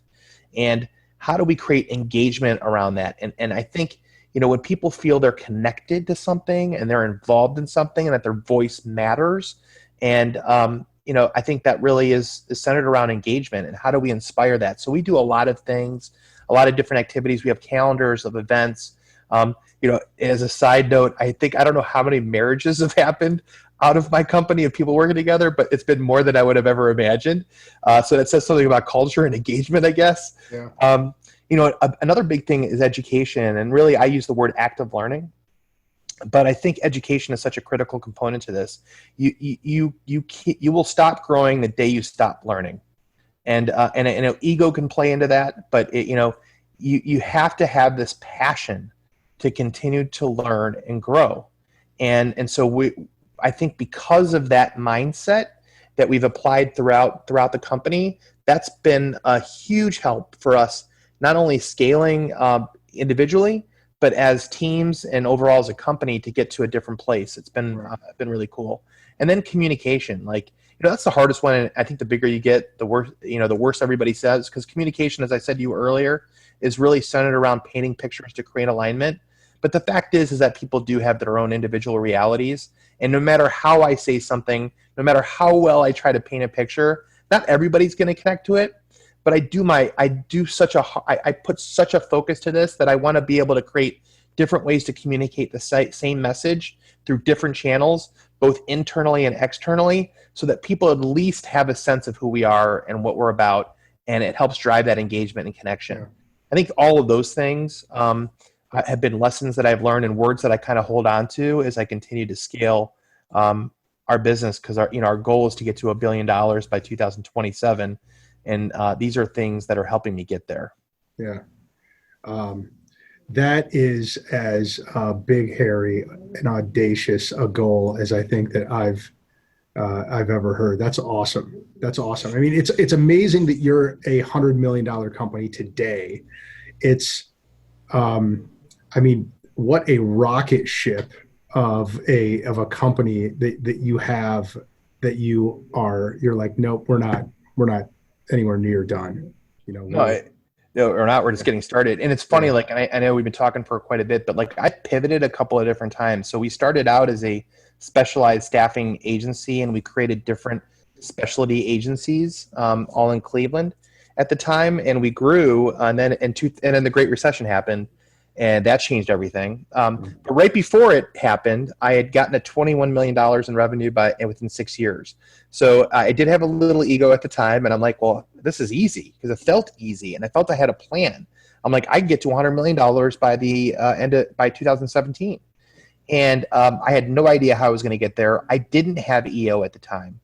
And how do we create engagement around that? And I think, when people feel they're connected to something and they're involved in something and that their voice matters, and I think that really is centered around engagement and how do we inspire that? So we do a lot of things, a lot of different activities. We have calendars of events. As a side note, I don't know how many marriages have happened out of my company of people working together, but it's been more than I would have ever imagined. So that says something about culture and engagement, I guess. Yeah. Another big thing is education, and really I use the word active learning, but I think education is such a critical component to this. You will stop growing the day you stop learning, and ego can play into that, but you have to have this passion to continue to learn and grow, and so I think because of that mindset that we've applied throughout the company, that's been a huge help for us, not only scaling individually, but as teams and overall as a company to get to a different place. It's been really cool. And then communication, that's the hardest one. And I think the bigger you get, the worse everybody says, because communication, as I said to you earlier, is really centered around painting pictures to create alignment. But the fact is that people do have their own individual realities. And no matter how I say something, no matter how well I try to paint a picture, not everybody's going to connect to it. But I put such a focus to this that I want to be able to create different ways to communicate the same message through different channels, both internally and externally, so that people at least have a sense of who we are and what we're about, and it helps drive that engagement and connection. Yeah. I think all of those things have been lessons that I've learned and words that I kind of hold on to as I continue to scale our business, because our goal is to get to $1 billion by 2027. And these are things that are helping me get there. Yeah. That is as big, hairy, and audacious a goal as I think that I've ever heard. That's awesome. That's awesome. I mean, it's amazing that you're a $100 million company today. It's I mean, what a rocket ship of a company that you have, that you're like, nope, we're not anywhere near done. No, or not. We're just getting started. And it's funny, like, and I know we've been talking for quite a bit, but like I pivoted a couple of different times. So we started out as a specialized staffing agency, and we created different specialty agencies, all in Cleveland at the time. And we grew, and then and then the Great Recession happened, and that changed everything. But right before it happened, I had gotten to $21 million in revenue within 6 years. So I did have a little ego at the time, and I'm like, well, this is easy, because it felt easy, and I felt I had a plan. I'm like, I can get to $100 million by 2017. And I had no idea how I was going to get there. I didn't have EO at the time.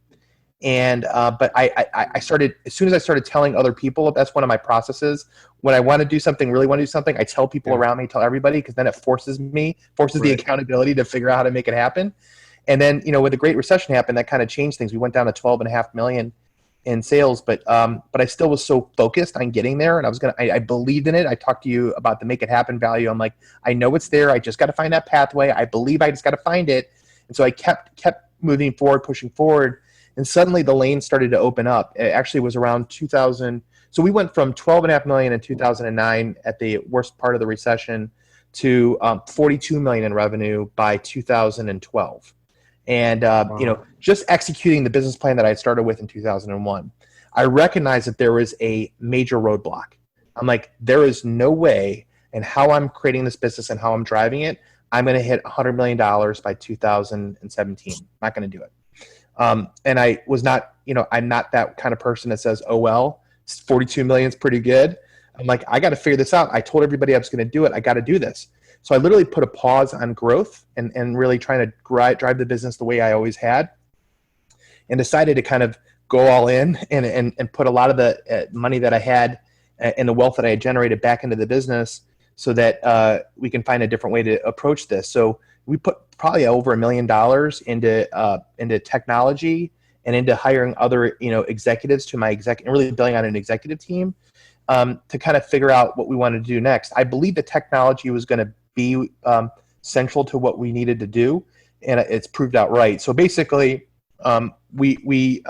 And but I started, as soon as I started telling other people, that's one of my processes. When I want to do something, really want to do something, I tell people around me, tell everybody, because then it forces the accountability to figure out how to make it happen. And then, when the Great Recession happened, that kind of changed things. We went down to 12.5 million in sales, but I still was so focused on getting there, and I believed in it. I talked to you about the make it happen value. I'm like, I know it's there. I just got to find that pathway. I believe I just got to find it. And so I kept moving forward, pushing forward. And suddenly the lane started to open up. It actually was around 2000. So we went from 12.5 million in 2009 at the worst part of the recession to 42 million in revenue by 2012. And, just executing the business plan that I had started with in 2001, I recognized that there was a major roadblock. I'm like, there is no way in how I'm creating this business and how I'm driving it, I'm going to hit $100 million by 2017. I'm not going to do it. And I was not, I'm not that kind of person that says, oh, well, 42 million is pretty good. I'm like, I got to figure this out. I told everybody I was going to do it. I got to do this. So I literally put a pause on growth and really trying to drive the business the way I always had, and decided to kind of go all in and put a lot of the money that I had and the wealth that I had generated back into the business, so that we can find a different way to approach this. So we put probably over $1 million into technology and into hiring other executives to my and really building on an executive team to kind of figure out what we wanted to do next. I believe the technology was going to be central to what we needed to do, and it's proved out right. So basically, we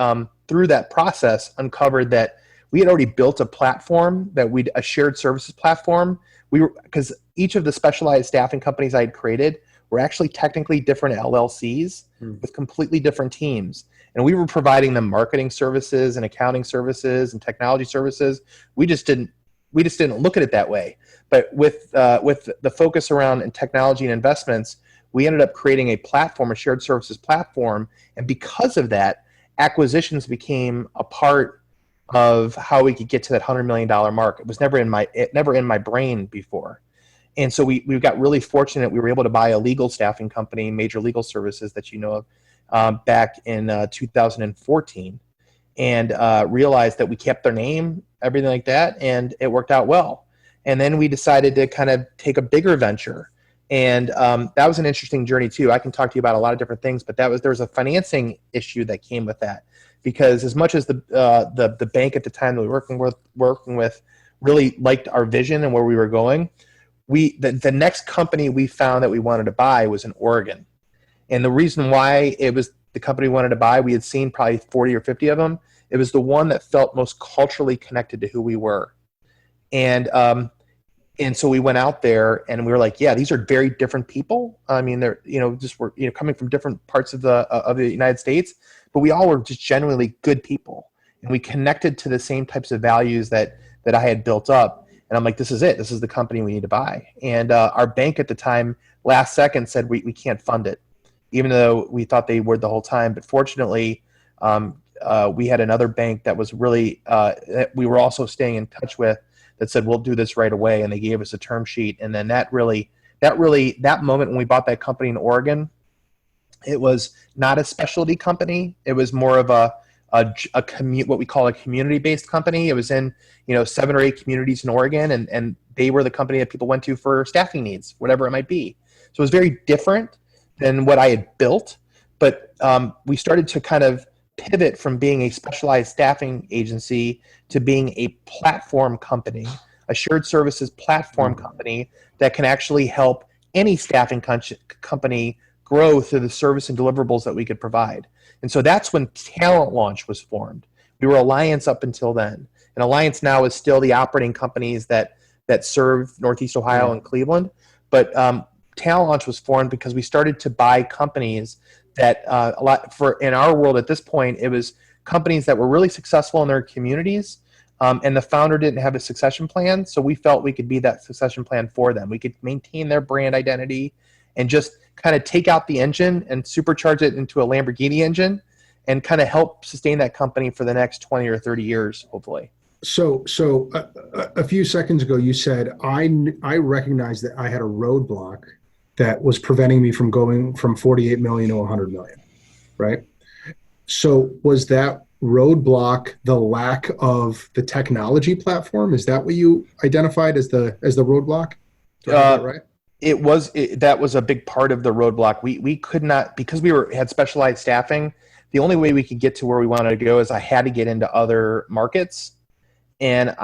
through that process uncovered that we had already built a platform, a shared services platform. Because each of the specialized staffing companies I had created were actually technically different LLCs with completely different teams. And we were providing them marketing services and accounting services and technology services. We just didn't look at it that way. But with the focus around technology and investments, we ended up creating a platform, a shared services platform. And because of that, acquisitions became a part of how we could get to that $100 million mark. It was never in my brain before. And so we got really fortunate. We were able to buy a legal staffing company, Major Legal Services, that back in 2014, and realized that we kept their name, everything like that, and it worked out well. And then we decided to kind of take a bigger venture. And that was an interesting journey too. I can talk to you about a lot of different things, but there was a financing issue that came with that, because as much as the bank at the time that we were working with really liked our vision and where we were going, the next company we found that we wanted to buy was in Oregon. And the reason why it was the company we wanted to buy, we had seen probably 40 or 50 of them. It was the one that felt most culturally connected to who we were. And so we went out there and we were like, yeah, these are very different people. I mean, they're, we're coming from different parts of the United States, but we all were just genuinely good people. And we connected to the same types of values that I had built up. And I'm like, this is it. This is the company we need to buy. And our bank at the time, last second, said we can't fund it, even though we thought they would the whole time. But fortunately, we had another bank that was really that we were also staying in touch with, that said, we'll do this right away. And they gave us a term sheet. And then that moment when we bought that company in Oregon, it was not a specialty company. It was more of what we call a community-based company. It was in 7 or 8 communities in Oregon, and they were the company that people went to for staffing needs, whatever it might be. So it was very different than what I had built, but we started to kind of pivot from being a specialized staffing agency to being a platform company a shared services platform company that can actually help any staffing company grow through the service and deliverables that we could provide. And so that's when TalentLaunch was formed. We were Alliance up until then. And Alliance now is still the operating companies that serve Northeast Ohio and Cleveland. But TalentLaunch was formed because we started to buy companies that in our world at this point, it was companies that were really successful in their communities, and the founder didn't have a succession plan. So we felt we could be that succession plan for them. We could maintain their brand identity and just kind of take out the engine and supercharge it into a Lamborghini engine and kind of help sustain that company for the next 20 or 30 years, hopefully. So a few seconds ago, you said, I recognized that I had a roadblock that was preventing me from going from 48 million to 100 million, right? So was that roadblock the lack of the technology platform? Is that what you identified as the roadblock? Did I get that right? That was a big part of the roadblock. We could not, because had specialized staffing. The only way we could get to where we wanted to go is I had to get into other markets, and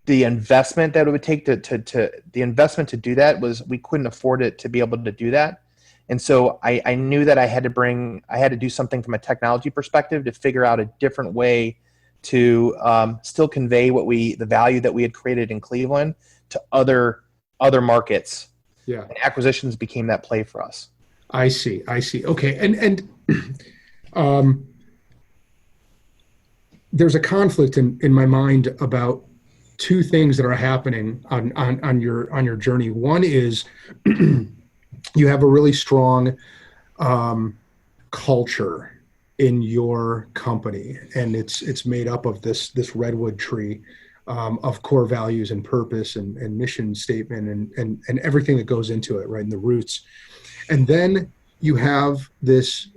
the investment that it would take to do that was, we couldn't afford it to be able to do that. And so I knew that I had to do something from a technology perspective to figure out a different way to still convey the value that we had created in Cleveland to other markets. Yeah. And acquisitions became that play for us. I see. Okay. And there's a conflict in my mind about two things that are happening on your journey. One is you have a really strong culture in your company, and it's made up of this redwood tree of core values and purpose and mission statement and everything that goes into it, right? And the roots. And then you have this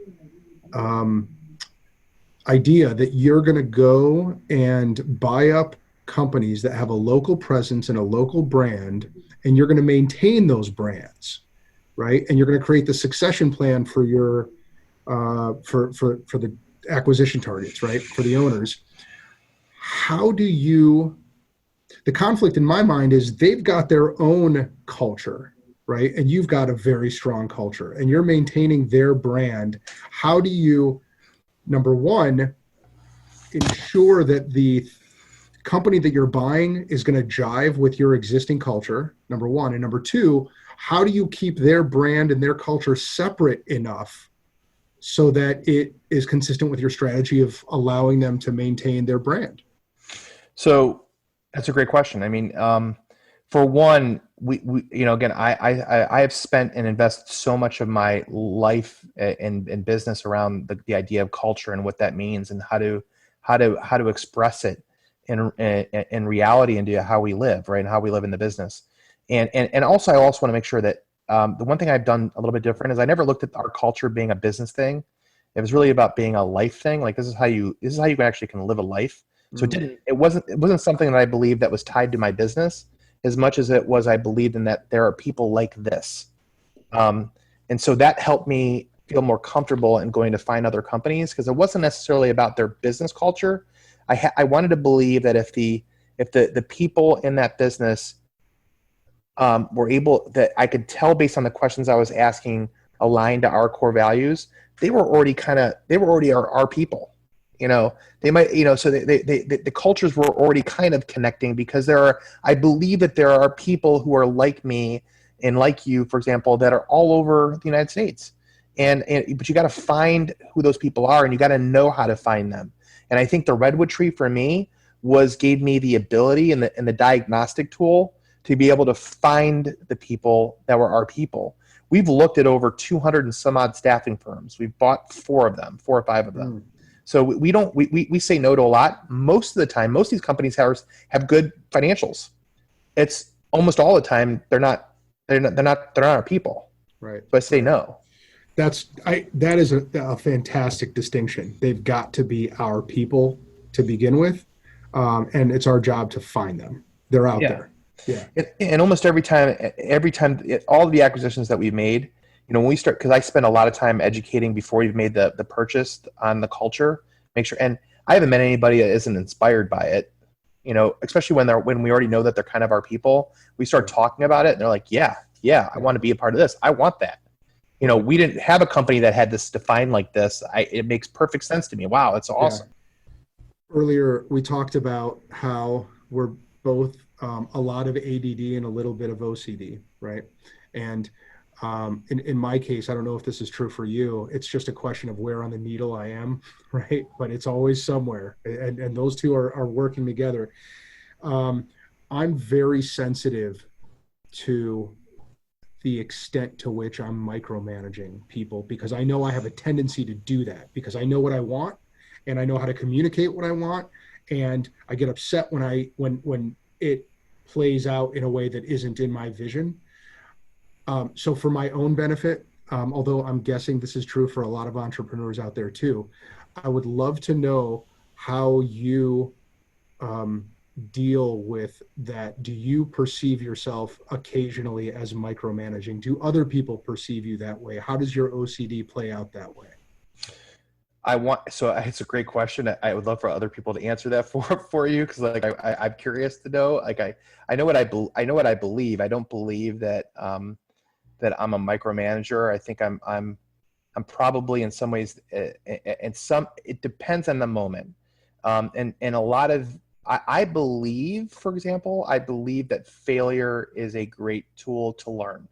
idea that you're going to go and buy up companies that have a local presence and a local brand, and you're going to maintain those brands, right? And you're going to create the succession plan for your for the acquisition targets, right? For the owners. The conflict in my mind is they've got their own culture, right? And you've got a very strong culture, and you're maintaining their brand. How do you, number one, ensure that the company that you're buying is going to jive with your existing culture, number one? And number two, how do you keep their brand and their culture separate enough so that it is consistent with your strategy of allowing them to maintain their brand? So that's a great question. I mean, for one, we again, I have spent and invested so much of my life in business around the idea of culture and what that means and how to express it in reality into how we live, right? And how we live in the business. And also, I also want to make sure that the one thing I've done a little bit different is I never looked at our culture being a business thing. It was really about being a life thing. Like this is how you actually can live a life. So it wasn't something that I believed that was tied to my business as much as it was I believed in that there are people like this. And so that helped me feel more comfortable in going to find other companies, because it wasn't necessarily about their business culture. I wanted to believe that if the people in that business were able, that I could tell based on the questions I was asking aligned to our core values, they were already our people. They might, so the cultures were already kind of connecting, because I believe that there are people who are like me and like you, for example, that are all over the United States. But you got to find who those people are, and you got to know how to find them. And I think the redwood tree for me gave me the ability and the diagnostic tool to be able to find the people that were our people. We've looked at over 200 and some odd staffing firms. We've bought 4 or 5 of them. So we say no to a lot. Most of the time, most of these companies have good financials. It's almost all the time they're not our people. Right. So I say no. That is a fantastic distinction. They've got to be our people to begin with, and it's our job to find them. They're out there. Yeah. And almost every time, all of the acquisitions that we've made, when we start, because I spend a lot of time educating before we've made the purchase on the culture, make sure, and I haven't met anybody that isn't inspired by it. especially when we already know that they're kind of our people, we start talking about it and they're like, yeah, I want to be a part of this. I want that. We didn't have a company that had this defined like this. It makes perfect sense to me. Wow, it's awesome. Yeah. Earlier, we talked about how we're both a lot of ADD and a little bit of OCD, right? And in my case, I don't know if this is true for you. It's just a question of where on the needle I am, right? But it's always somewhere, and those two are working together. I'm very sensitive to the extent to which I'm micromanaging people, because I know I have a tendency to do that, because I know what I want and I know how to communicate what I want, and I get upset when it plays out in a way that isn't in my vision. So for my own benefit, although I'm guessing this is true for a lot of entrepreneurs out there too, I would love to know how you deal with that. Do you perceive yourself occasionally as micromanaging? Do other people perceive you that way? How does your OCD play out that way? So it's a great question. I would love for other people to answer that for you, because I'm curious to know. I know what I believe. I don't believe that that I'm a micromanager. I think I'm probably in some ways, it depends on the moment. And a lot of, I believe, for example, that failure is a great tool to learn.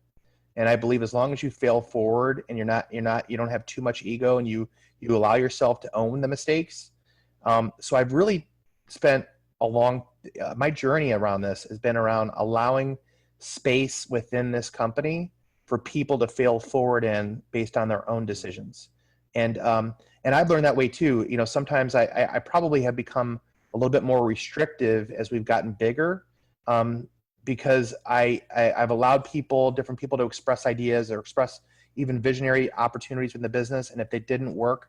And I believe as long as you fail forward and you don't have too much ego, and you allow yourself to own the mistakes. So I've really spent my journey around this has been around allowing space within this company for people to fail forward in based on their own decisions. And I've learned that way too. Sometimes I probably have become a little bit more restrictive as we've gotten bigger, because I've allowed different people to express ideas or express even visionary opportunities in the business. And if they didn't work,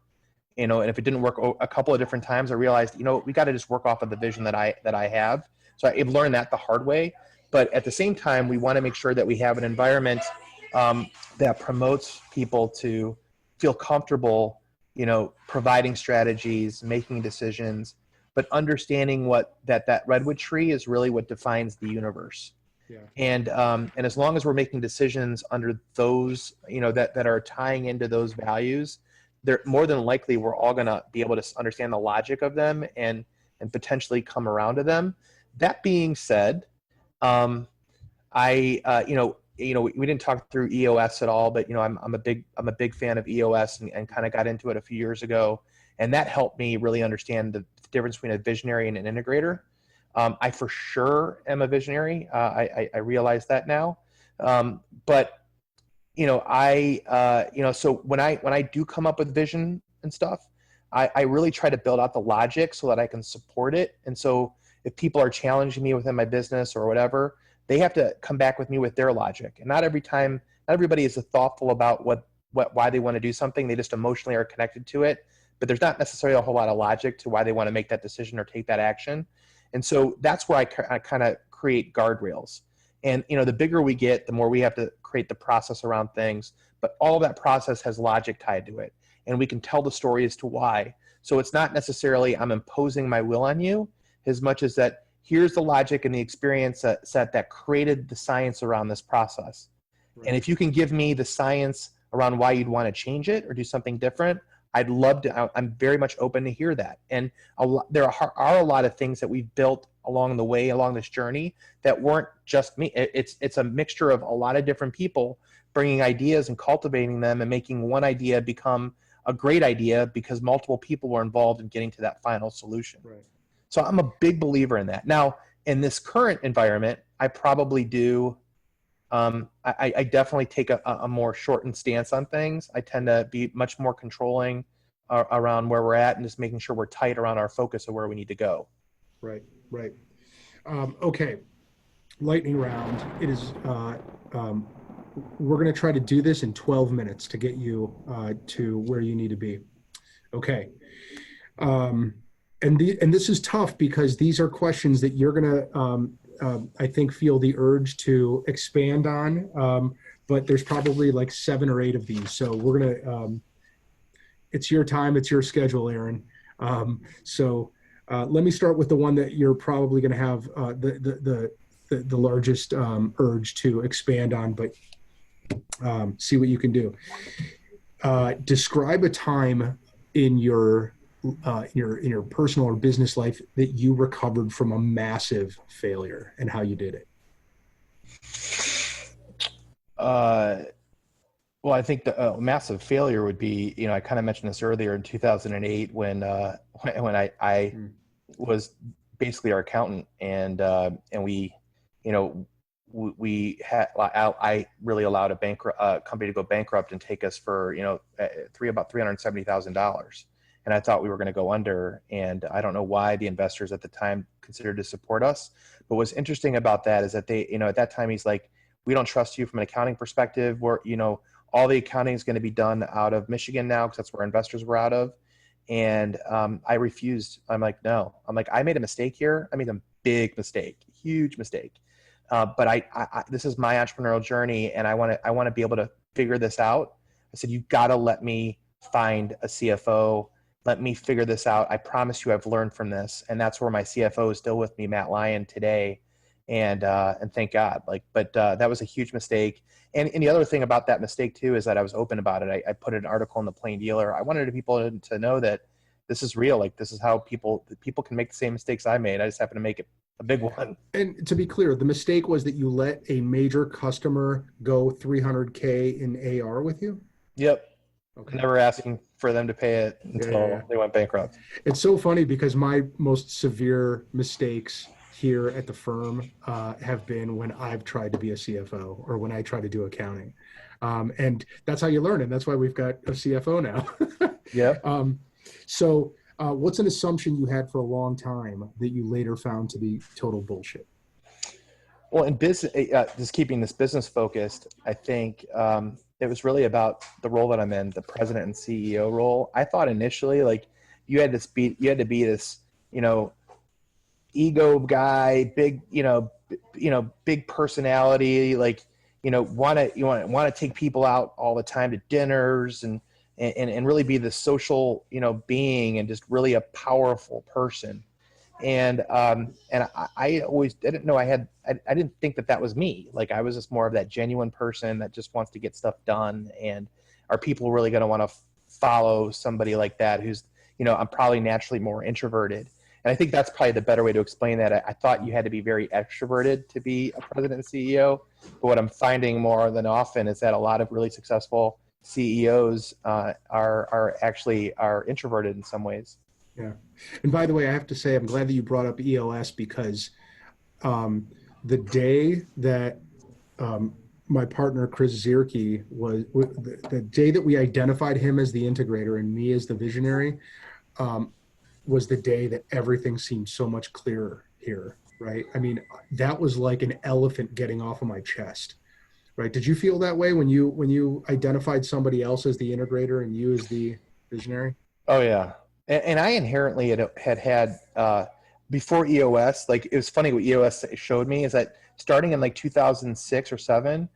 and if it didn't work a couple of different times, I realized, we got to just work off of the vision that I have. So I've learned that the hard way. But at the same time, we want to make sure that we have an environment that promotes people to feel comfortable, providing strategies, making decisions, but understanding that redwood tree is really what defines the universe. Yeah. And as long as we're making decisions under those, that are tying into those values, they're more than likely we're all going to be able to understand the logic of them and potentially come around to them. That being said, we didn't talk through EOS at all, but I'm a big fan of EOS and kind of got into it a few years ago, and that helped me really understand the difference between a visionary and an integrator. I for sure am a visionary. I realize that now, but so when I do come up with vision and stuff, I really try to build out the logic so that I can support it. And so if people are challenging me within my business or whatever, they have to come back with me with their logic. And not everybody is thoughtful about why they want to do something. They just emotionally are connected to it, but there's not necessarily a whole lot of logic to why they want to make that decision or take that action. And so that's where I kind of create guardrails. And, the bigger we get, the more we have to create the process around things, but all of that process has logic tied to it. And we can tell the story as to why. So it's not necessarily I'm imposing my will on you as much as that here's the logic and the experience set that created the science around this process. Right. And if you can give me the science around why you'd want to change it or do something different, I'd love to. I'm very much open to hear that. And there are a lot of things that we've built along the way, along this journey, that weren't just me. It's a mixture of a lot of different people bringing ideas and cultivating them and making one idea become a great idea because multiple people were involved in getting to that final solution. Right. So I'm a big believer in that. Now, in this current environment, I probably do. I definitely take a more shortened stance on things. I tend to be much more controlling around where we're at and just making sure we're tight around our focus of where we need to go. Right. Okay. Lightning round. It is, we're going to try to do this in 12 minutes to get you to where you need to be. Okay. And this is tough because these are questions that you're going to, I think, feel the urge to expand on. But there's probably like 7 or 8 of these. So we're going to, it's your time, it's your schedule, Aaron. Let me start with the one that you're probably going to have the largest urge to expand on, but see what you can do. Describe a time in your personal or business life that you recovered from a massive failure and how you did it. Well, I think the massive failure would be, I kind of mentioned this earlier in 2008 when I was basically our accountant, and we, we had, I really allowed a company to go bankrupt and take us for, about $370,000. And I thought we were going to go under, and I don't know why the investors at the time considered to support us. But what's interesting about that is that they, at that time, he's like, we don't trust you from an accounting perspective. We're, all the accounting is going to be done out of Michigan now, because that's where investors were out of. And I refused. I'm like, no. I'm like, I made a mistake here. I made a big mistake, huge mistake. But I this is my entrepreneurial journey, and I want to be able to figure this out. I said, you got to let me find a CFO. Let me figure this out. I promise you, I've learned from this, and that's where my CFO is still with me, Matt Lyon, today. And thank God. But that was a huge mistake. And the other thing about that mistake too is that I was open about it. I put an article in the Plain Dealer. I wanted people to know that this is real. Like, this is how people can make the same mistakes I made. I just happen to make it a big one. And to be clear, the mistake was that you let a major customer go $300K in AR with you? Yep. Okay. Never asking for them to pay it until they went bankrupt. It's so funny because my most severe mistakes here at the firm have been when I've tried to be a CFO or when I try to do accounting. And that's how you learn. And that's why we've got a CFO now. Yeah. So what's an assumption you had for a long time that you later found to be total bullshit? Well, in business, just keeping this business focused, I think it was really about the role that I'm in, the president and CEO role. I thought initially, like, you had to be this, ego guy, big, big personality, like, want to take people out all the time to dinners and really be the social, being, and just really a powerful person. And I always didn't know I didn't think that was me. Like, I was just more of that genuine person that just wants to get stuff done. And are people really going to want to follow somebody like that who's, I'm probably naturally more introverted. And I think that's probably the better way to explain that. I thought you had to be very extroverted to be a president and CEO. But what I'm finding more than often is that a lot of really successful CEOs are actually introverted in some ways. Yeah. And by the way, I have to say, I'm glad that you brought up EOS, because the day that my partner, Chris Zierke, the day that we identified him as the integrator and me as the visionary, was the day that everything seemed so much clearer here, right? I mean, that was like an elephant getting off of my chest, right? Did you feel that way when you identified somebody else as the integrator and you as the visionary? Oh, yeah. And I inherently had before EOS, like, it was funny what EOS showed me is that starting in like 2006 or 7,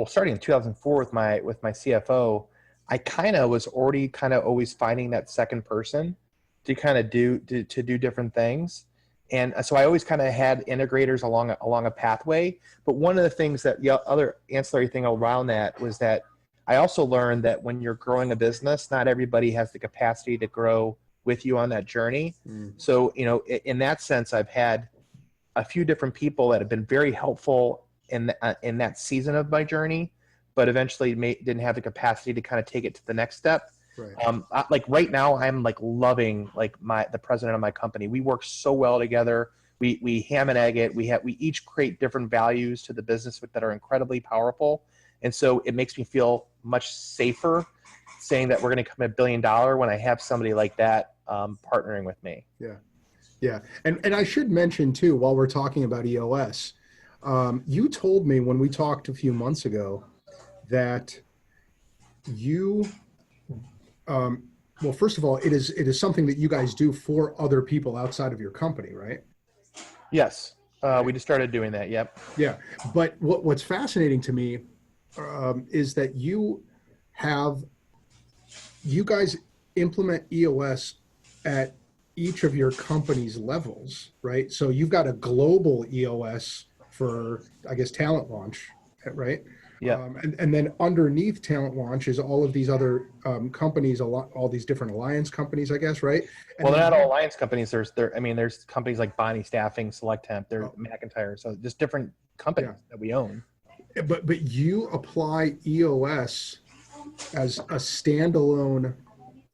starting in 2004 with my CFO, I kind of was already always finding that second person to kind of do different things. And so I always kind of had integrators along a pathway. But one of the things that the other ancillary thing around that was that I also learned that when you're growing a business, not everybody has the capacity to grow with you on that journey. So, in that sense, I've had a few different people that have been very helpful in that season of my journey, but eventually didn't have the capacity to kind of take it to the next step. Right. Like right now, I'm like loving the president of my company. We work so well together. We ham and egg it. We each create different values to the business that are incredibly powerful. And so it makes me feel much safer saying that we're going to come $1 billion when I have somebody like that partnering with me. Yeah. Yeah. And I should mention too, while we're talking about EOS, you told me when we talked a few months ago that you, well, first of all, it is something that you guys do for other people outside of your company, right? Yes. We just started doing that. Yep. Yeah. But what's fascinating to me is that you guys implement EOS at each of your company's levels, right? So you've got a global EOS for, I guess, TalentLaunch, right? Yeah. And then underneath TalentLaunch is all of these other companies, all these different alliance companies, I guess, right? And Well, they're then not all alliance companies. There's companies like Bonnie Staffing, Select Temp, there's McIntyre. So just different companies that we own. But you apply EOS as a standalone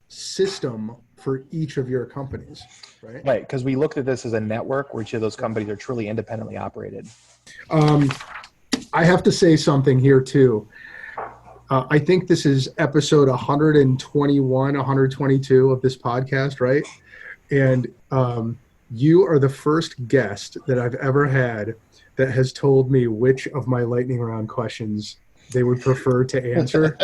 system for each of your companies, right? Right, because we looked at this as a network where each of those companies are truly independently operated. I have to say something here too. I think this is episode 121, 122 of this podcast, right? And you are the first guest that I've ever had that has told me which of my lightning round questions they would prefer to answer,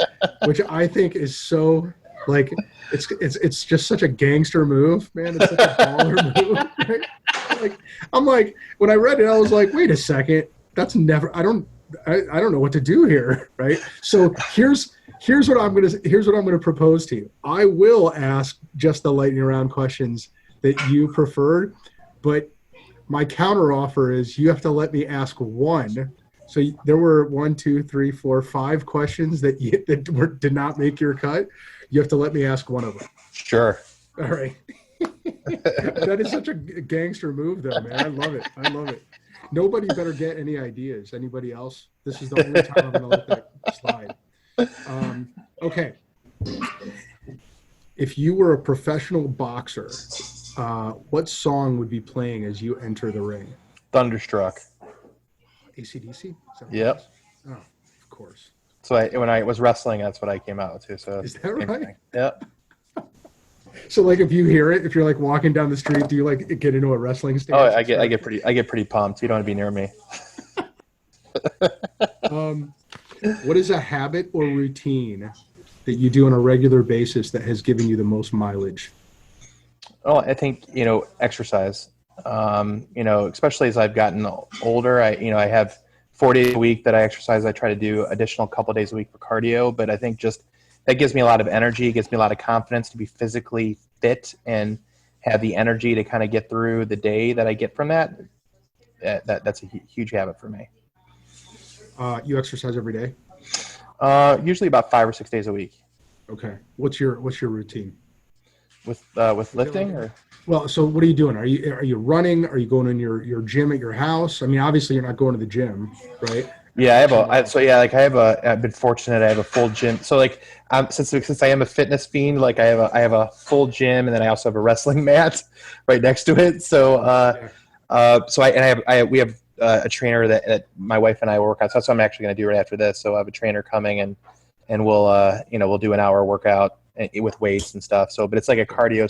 which I think is so, like, it's just such a gangster move, man. It's such a baller move. Right? Like, I'm like, when I read it, I was like, wait a second, that's never. I don't know what to do here, right? So here's what I'm gonna propose to you. I will ask just the lightning round questions that you preferred, but my counter offer is you have to let me ask one. So there were 1, 2, 3, 4, 5 questions that did not make your cut. You have to let me ask one of them. Sure. All right. That is such a gangster move, though, man. I love it. Nobody better get any ideas. Anybody else? This is the only time I'm going to let that slide. Okay. If you were a professional boxer, what song would be playing as you enter the ring? Thunderstruck. AC/DC? Yep. Oh, of course. So when I was wrestling, that's what I came out to. So is that right? Yep. So like if you hear it, if you're like walking down the street, do you like get into a wrestling stance? Oh, I get pretty pumped. You don't want to be near me. What is a habit or routine that you do on a regular basis that has given you the most mileage? Oh, I think, exercise. Especially as I've gotten older, I have 4 days a week that I exercise. I try to do additional couple of days a week for cardio, but I think just that gives me a lot of energy, gives me a lot of confidence to be physically fit and have the energy to kind of get through the day that I get from that. That's a huge habit for me. You exercise every day? Usually about 5 or 6 days a week. Okay. What's your routine? With lifting or? Well, so what are you doing? Are you running? Are you going in your gym at your house? I mean, obviously you're not going to the gym, right? Yeah, I've been fortunate. I have a full gym. So like, since I am a fitness fiend, like I have a full gym, and then I also have a wrestling mat right next to it. So, we have a trainer that my wife and I work out. So that's what I'm actually going to do right after this. So I have a trainer coming and we'll do an hour workout with weights and stuff. So, but it's like a cardio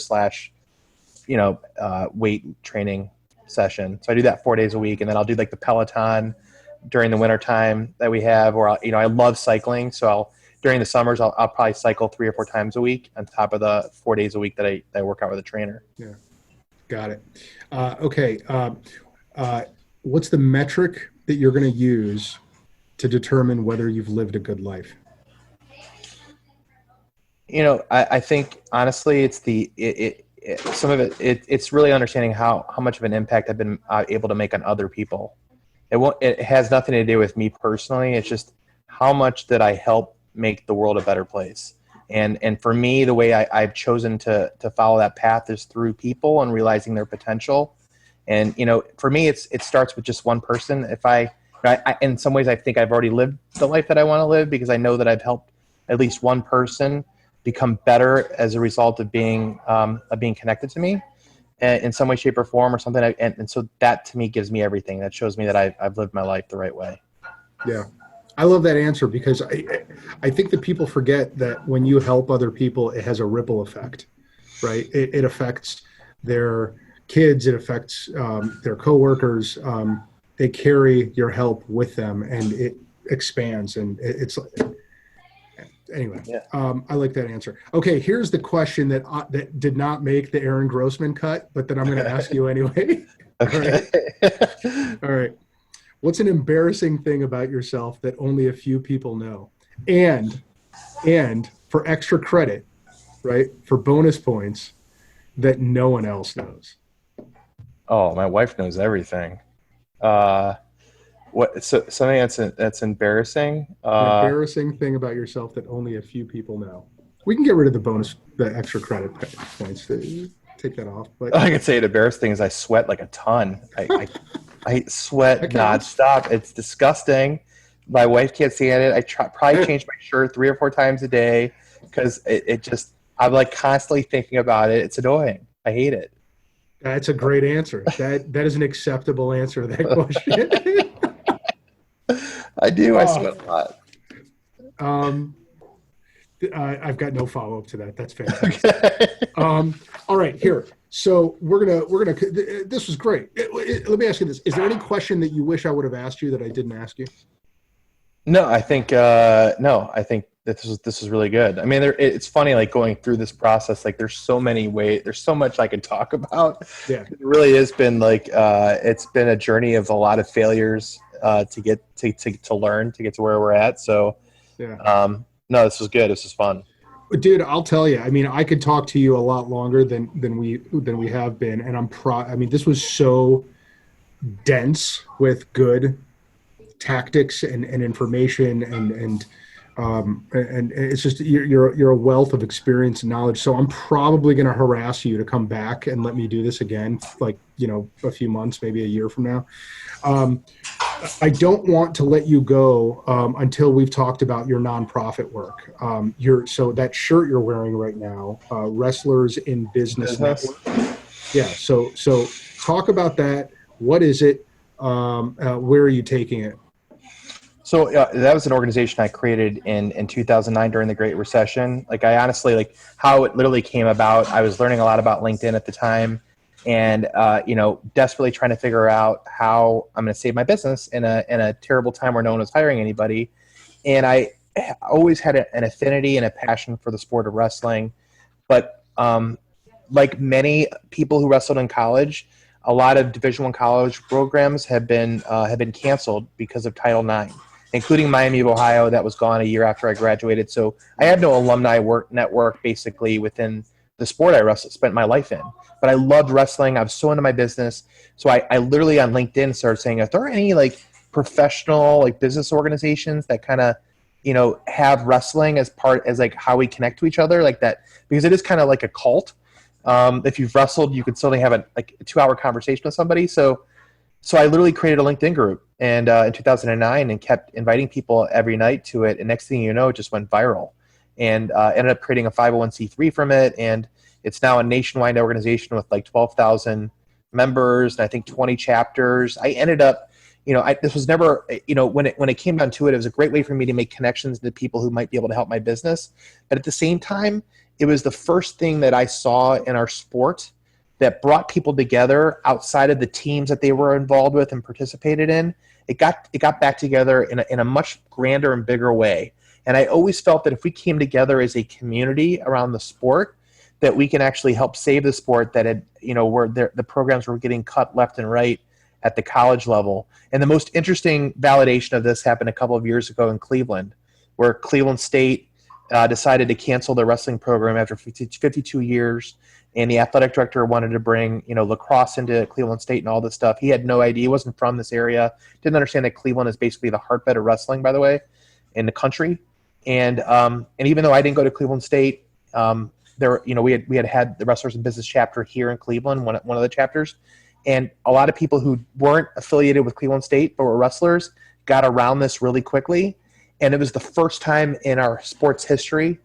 / weight training session. So I do that 4 days a week, and then I'll do like the Peloton during the winter time that we have, or I love cycling. So during the summers, I'll probably cycle 3 or 4 times a week on top of the 4 days a week that I work out with a trainer. Yeah. Got it. Okay. What's the metric that you're going to use to determine whether you've lived a good life? I think honestly, it's some of it's really understanding how much of an impact I've been able to make on other people. It has nothing to do with me personally. It's just how much did I help make the world a better place. And for me, the way I've chosen to follow that path is through people and realizing their potential. And, for me, it starts with just one person. If I in some ways, I think I've already lived the life that I want to live, because I know that I've helped at least one person become better as a result of being connected to me in some way, shape, or form, or something. And so that to me gives me everything. That shows me that I've lived my life the right way. Yeah. I love that answer, because I think that people forget that when you help other people, it has a ripple effect, right? It affects their kids. It affects their coworkers. They carry your help with them, and it expands. And it's anyway. Yeah. I like that answer. Okay, here's the question that did not make the Aaron Grossman cut, but that I'm going to ask you anyway. Okay. All right. What's an embarrassing thing about yourself that only a few people know? And for extra credit, right, for bonus points, that no one else knows? Oh, my wife knows everything. Something that's embarrassing? An embarrassing thing about yourself that only a few people know. We can get rid of the extra credit points to take that off. But I could say an embarrassing thing is I sweat like a ton. I sweat nonstop. It's disgusting. My wife can't stand it. Probably change my shirt 3 or 4 times a day because I'm like constantly thinking about it. It's annoying. I hate it. That's a great answer. That is an acceptable answer to that question. I do. I sweat a lot. I've got no follow up to that. That's fantastic. Okay. All right, here. So we're gonna. This was great. Let me ask you this: is there any question that you wish I would have asked you that I didn't ask you? No, I think that this is really good. I mean, it's funny, like going through this process. Like, there's so many ways. There's so much I can talk about. Yeah, it really has been like it's been a journey of a lot of failures to get to learn to get to where we're at. So, yeah. No, this was good. This was fun. Dude, I'll tell you. I mean, I could talk to you a lot longer than we have been, and I mean, this was so dense with good tactics and information and it's just you're a wealth of experience and knowledge. So I'm probably going to harass you to come back and let me do this again, like, a few months, maybe a year from now. I don't want to let you go until we've talked about your nonprofit work. So that shirt you're wearing right now, Wrestlers in Business Network. Yeah. So talk about that. What is it? Where are you taking it? So that was an organization I created in 2009 during the Great Recession. Like, I honestly, like how it literally came about. I was learning a lot about LinkedIn at the time, and desperately trying to figure out how I'm going to save my business in a terrible time where no one was hiring anybody. And I always had an affinity and a passion for the sport of wrestling, but like many people who wrestled in college, a lot of Division I college programs have been canceled because of Title IX, including Miami of Ohio, that was gone a year after I graduated. So I have no alumni network basically within the sport I spent my life in. But I loved wrestling. I was so into my business. So I literally on LinkedIn started saying, are there any like professional like business organizations that kind of, have wrestling as like how we connect to each other like that? Because it is kind of like a cult. If you've wrestled, you could certainly have a 2-hour conversation with somebody. So I literally created a LinkedIn group in 2009 and kept inviting people every night to it. And next thing you know, it just went viral, and ended up creating a 501c3 from it. And it's now a nationwide organization with like 12,000 members and I think 20 chapters. I ended up, this was never, when it came down to it, it was a great way for me to make connections to people who might be able to help my business. But at the same time, it was the first thing that I saw in our sport that brought people together outside of the teams that they were involved with and participated in. It got back together in a much grander and bigger way. And I always felt that if we came together as a community around the sport, that we can actually help save the sport that had, where the programs were getting cut left and right at the college level. And the most interesting validation of this happened a couple of years ago in Cleveland, where Cleveland State decided to cancel their wrestling program after 52 years. And the athletic director wanted to bring, lacrosse into Cleveland State and all this stuff. He had no idea. He wasn't from this area. Didn't understand that Cleveland is basically the heartbeat of wrestling, by the way, in the country. And even though I didn't go to Cleveland State, we had the Wrestlers in Business chapter here in Cleveland, one of the chapters. And a lot of people who weren't affiliated with Cleveland State but were wrestlers got around this really quickly. And it was the first time in our sports history,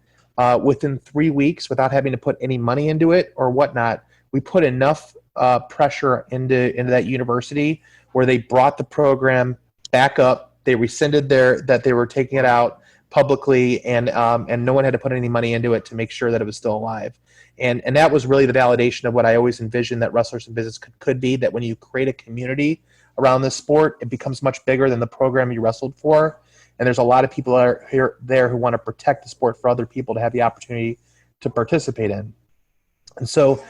within 3 weeks, without having to put any money into it or whatnot, we put enough pressure into that university where they brought the program back up. They rescinded that they were taking it out publicly, and no one had to put any money into it to make sure that it was still alive. And that was really the validation of what I always envisioned that Wrestlers in Business could be, that when you create a community around this sport, it becomes much bigger than the program you wrestled for. And there's a lot of people there who want to protect the sport for other people to have the opportunity to participate in. And so,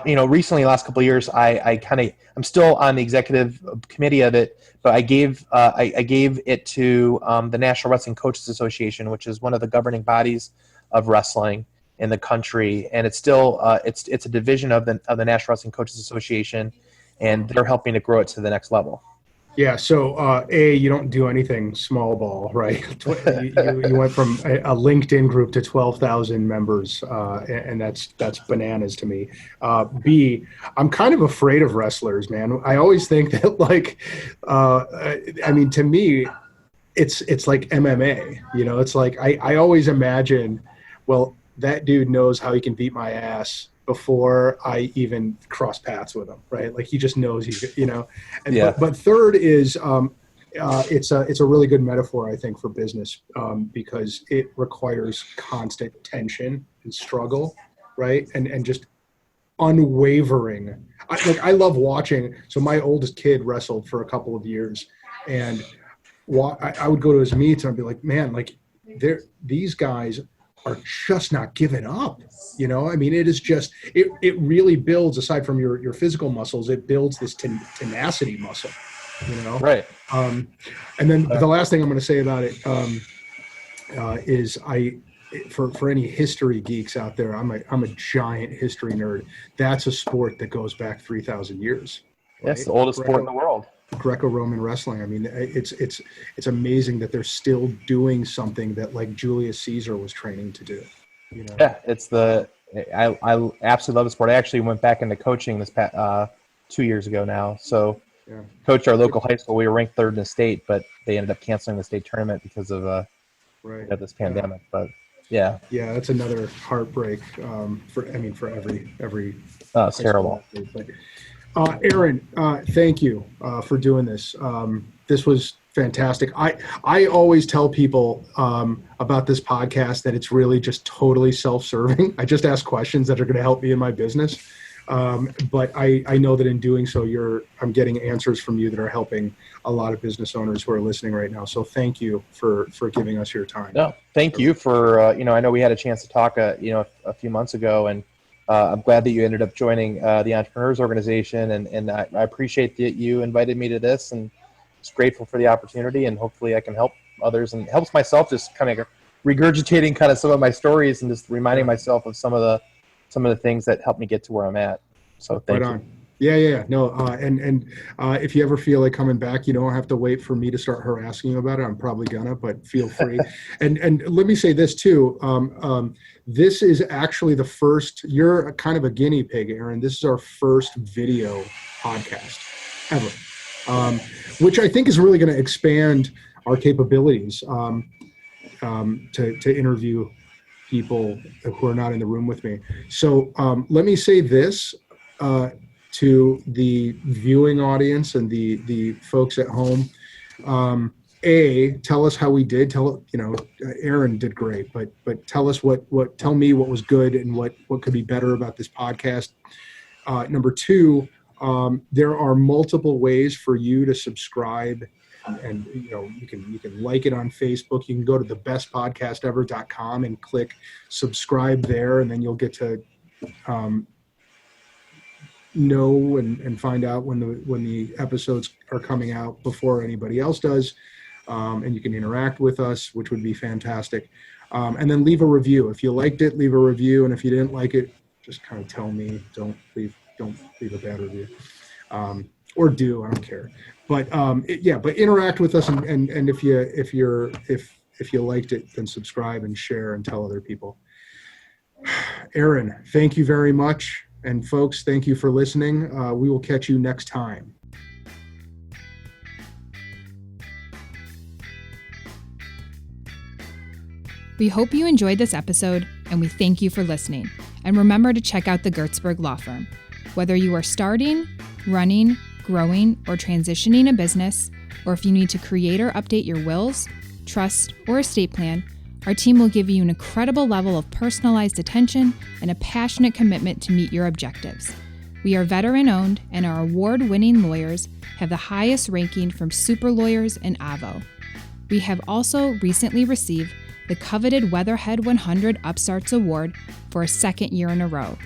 recently, last couple of years, I'm still on the executive committee of it, but I gave it to the National Wrestling Coaches Association, which is one of the governing bodies of wrestling. in the country, and it's still it's a division of the National Wrestling Coaches Association, and they're helping to grow it to the next level. Yeah. So, you don't do anything small ball, right? You went from a LinkedIn group to 12,000 members, and that's bananas to me. B, I'm kind of afraid of wrestlers, man. I always think that, like, I mean, to me, it's like MMA. You know, it's like I always imagine, well, that dude knows how he can beat my ass before I even cross paths with him, right? Like he just knows he's, you know. And, yeah. But third is it's a really good metaphor, I think, for business because it requires constant tension and struggle, right? And just unwavering. I love watching. So my oldest kid wrestled for a couple of years, and I would go to his meets and I'd be like, man, like these guys are just not giving up. You know, I mean, it is just, it really builds, aside from your physical muscles, it builds this tenacity muscle, you know? Right. And then the last thing I'm going to say about it is for any history geeks out there, I'm a giant history nerd. That's a sport that goes back 3,000 years. Right? Yes, the oldest sport in the world. Greco-Roman wrestling. I mean, it's amazing that they're still doing something that like Julius Caesar was training to do. You know? Yeah, I absolutely love the sport. I actually went back into coaching this 2 years ago now. So coached our local high school. We were ranked third in the state, but they ended up canceling the state tournament because of this pandemic. But yeah, that's another heartbreak for every it's terrible. But, Aaron, thank you for doing this. This was fantastic. I always tell people about this podcast that it's really just totally self-serving. I just ask questions that are going to help me in my business. But I know that in doing so, I'm getting answers from you that are helping a lot of business owners who are listening right now. So thank you for giving us your time. No, thank you for, I know we had a chance to talk, a few months ago, and I'm glad that you ended up joining the Entrepreneurs Organization, and I appreciate that you invited me to this, and just grateful for the opportunity, and hopefully I can help others, and helps myself just kind of regurgitating kind of some of my stories and just reminding myself of some of the things that helped me get to where I'm at. So thank you. Yeah. No, and if you ever feel like coming back, you don't have to wait for me to start harassing you about it. I'm probably gonna, but feel free. and let me say this too. This is actually the first. You're kind of a guinea pig, Aaron. This is our first video podcast ever, which I think is really going to expand our capabilities to interview people who are not in the room with me. So let me say this. To the viewing audience and the folks at home, tell us how we did. Aaron did great, but tell us tell me what was good and what could be better about this podcast. Number two, there are multiple ways for you to subscribe, and you can like it on Facebook. You can go to the Best.Podcast.Ever.com and click subscribe there, and then you'll get to know and find out when the episodes are coming out before anybody else does, and you can interact with us, which would be fantastic. And then leave a review. If you liked it, leave a review, and if you didn't like it, just kind of tell me. Don't leave a bad review, or do. I don't care. But but interact with us, and if you liked it, then subscribe and share and tell other people. Aaron, thank you very much. And folks, thank you for listening. We will catch you next time. We hope you enjoyed this episode, and we thank you for listening. And remember to check out the Gertzberg Law Firm. Whether you are starting, running, growing, or transitioning a business, or if you need to create or update your wills, trust, or estate plan, our team will give you an incredible level of personalized attention and a passionate commitment to meet your objectives. We are veteran-owned, and our award-winning lawyers have the highest ranking from Super Lawyers and Avo. We have also recently received the coveted Weatherhead 100 Upstarts Award for a second year in a row,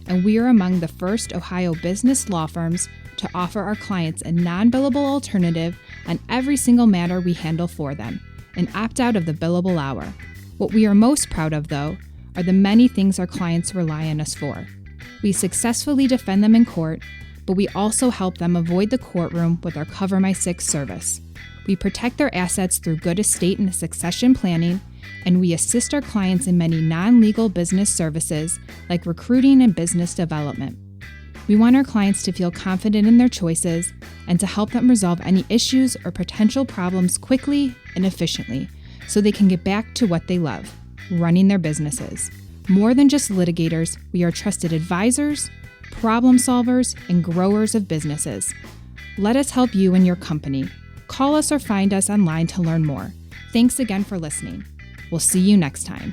and we are among the first Ohio business law firms to offer our clients a non-billable alternative on every single matter we handle for them, and opt out of the billable hour. What we are most proud of, though, are the many things our clients rely on us for. We successfully defend them in court, but we also help them avoid the courtroom with our Cover My Six service. We protect their assets through good estate and succession planning, and we assist our clients in many non-legal business services like recruiting and business development. We want our clients to feel confident in their choices and to help them resolve any issues or potential problems quickly and efficiently so they can get back to what they love, running their businesses. More than just litigators, we are trusted advisors, problem solvers, and growers of businesses. Let us help you and your company. Call us or find us online to learn more. Thanks again for listening. We'll see you next time.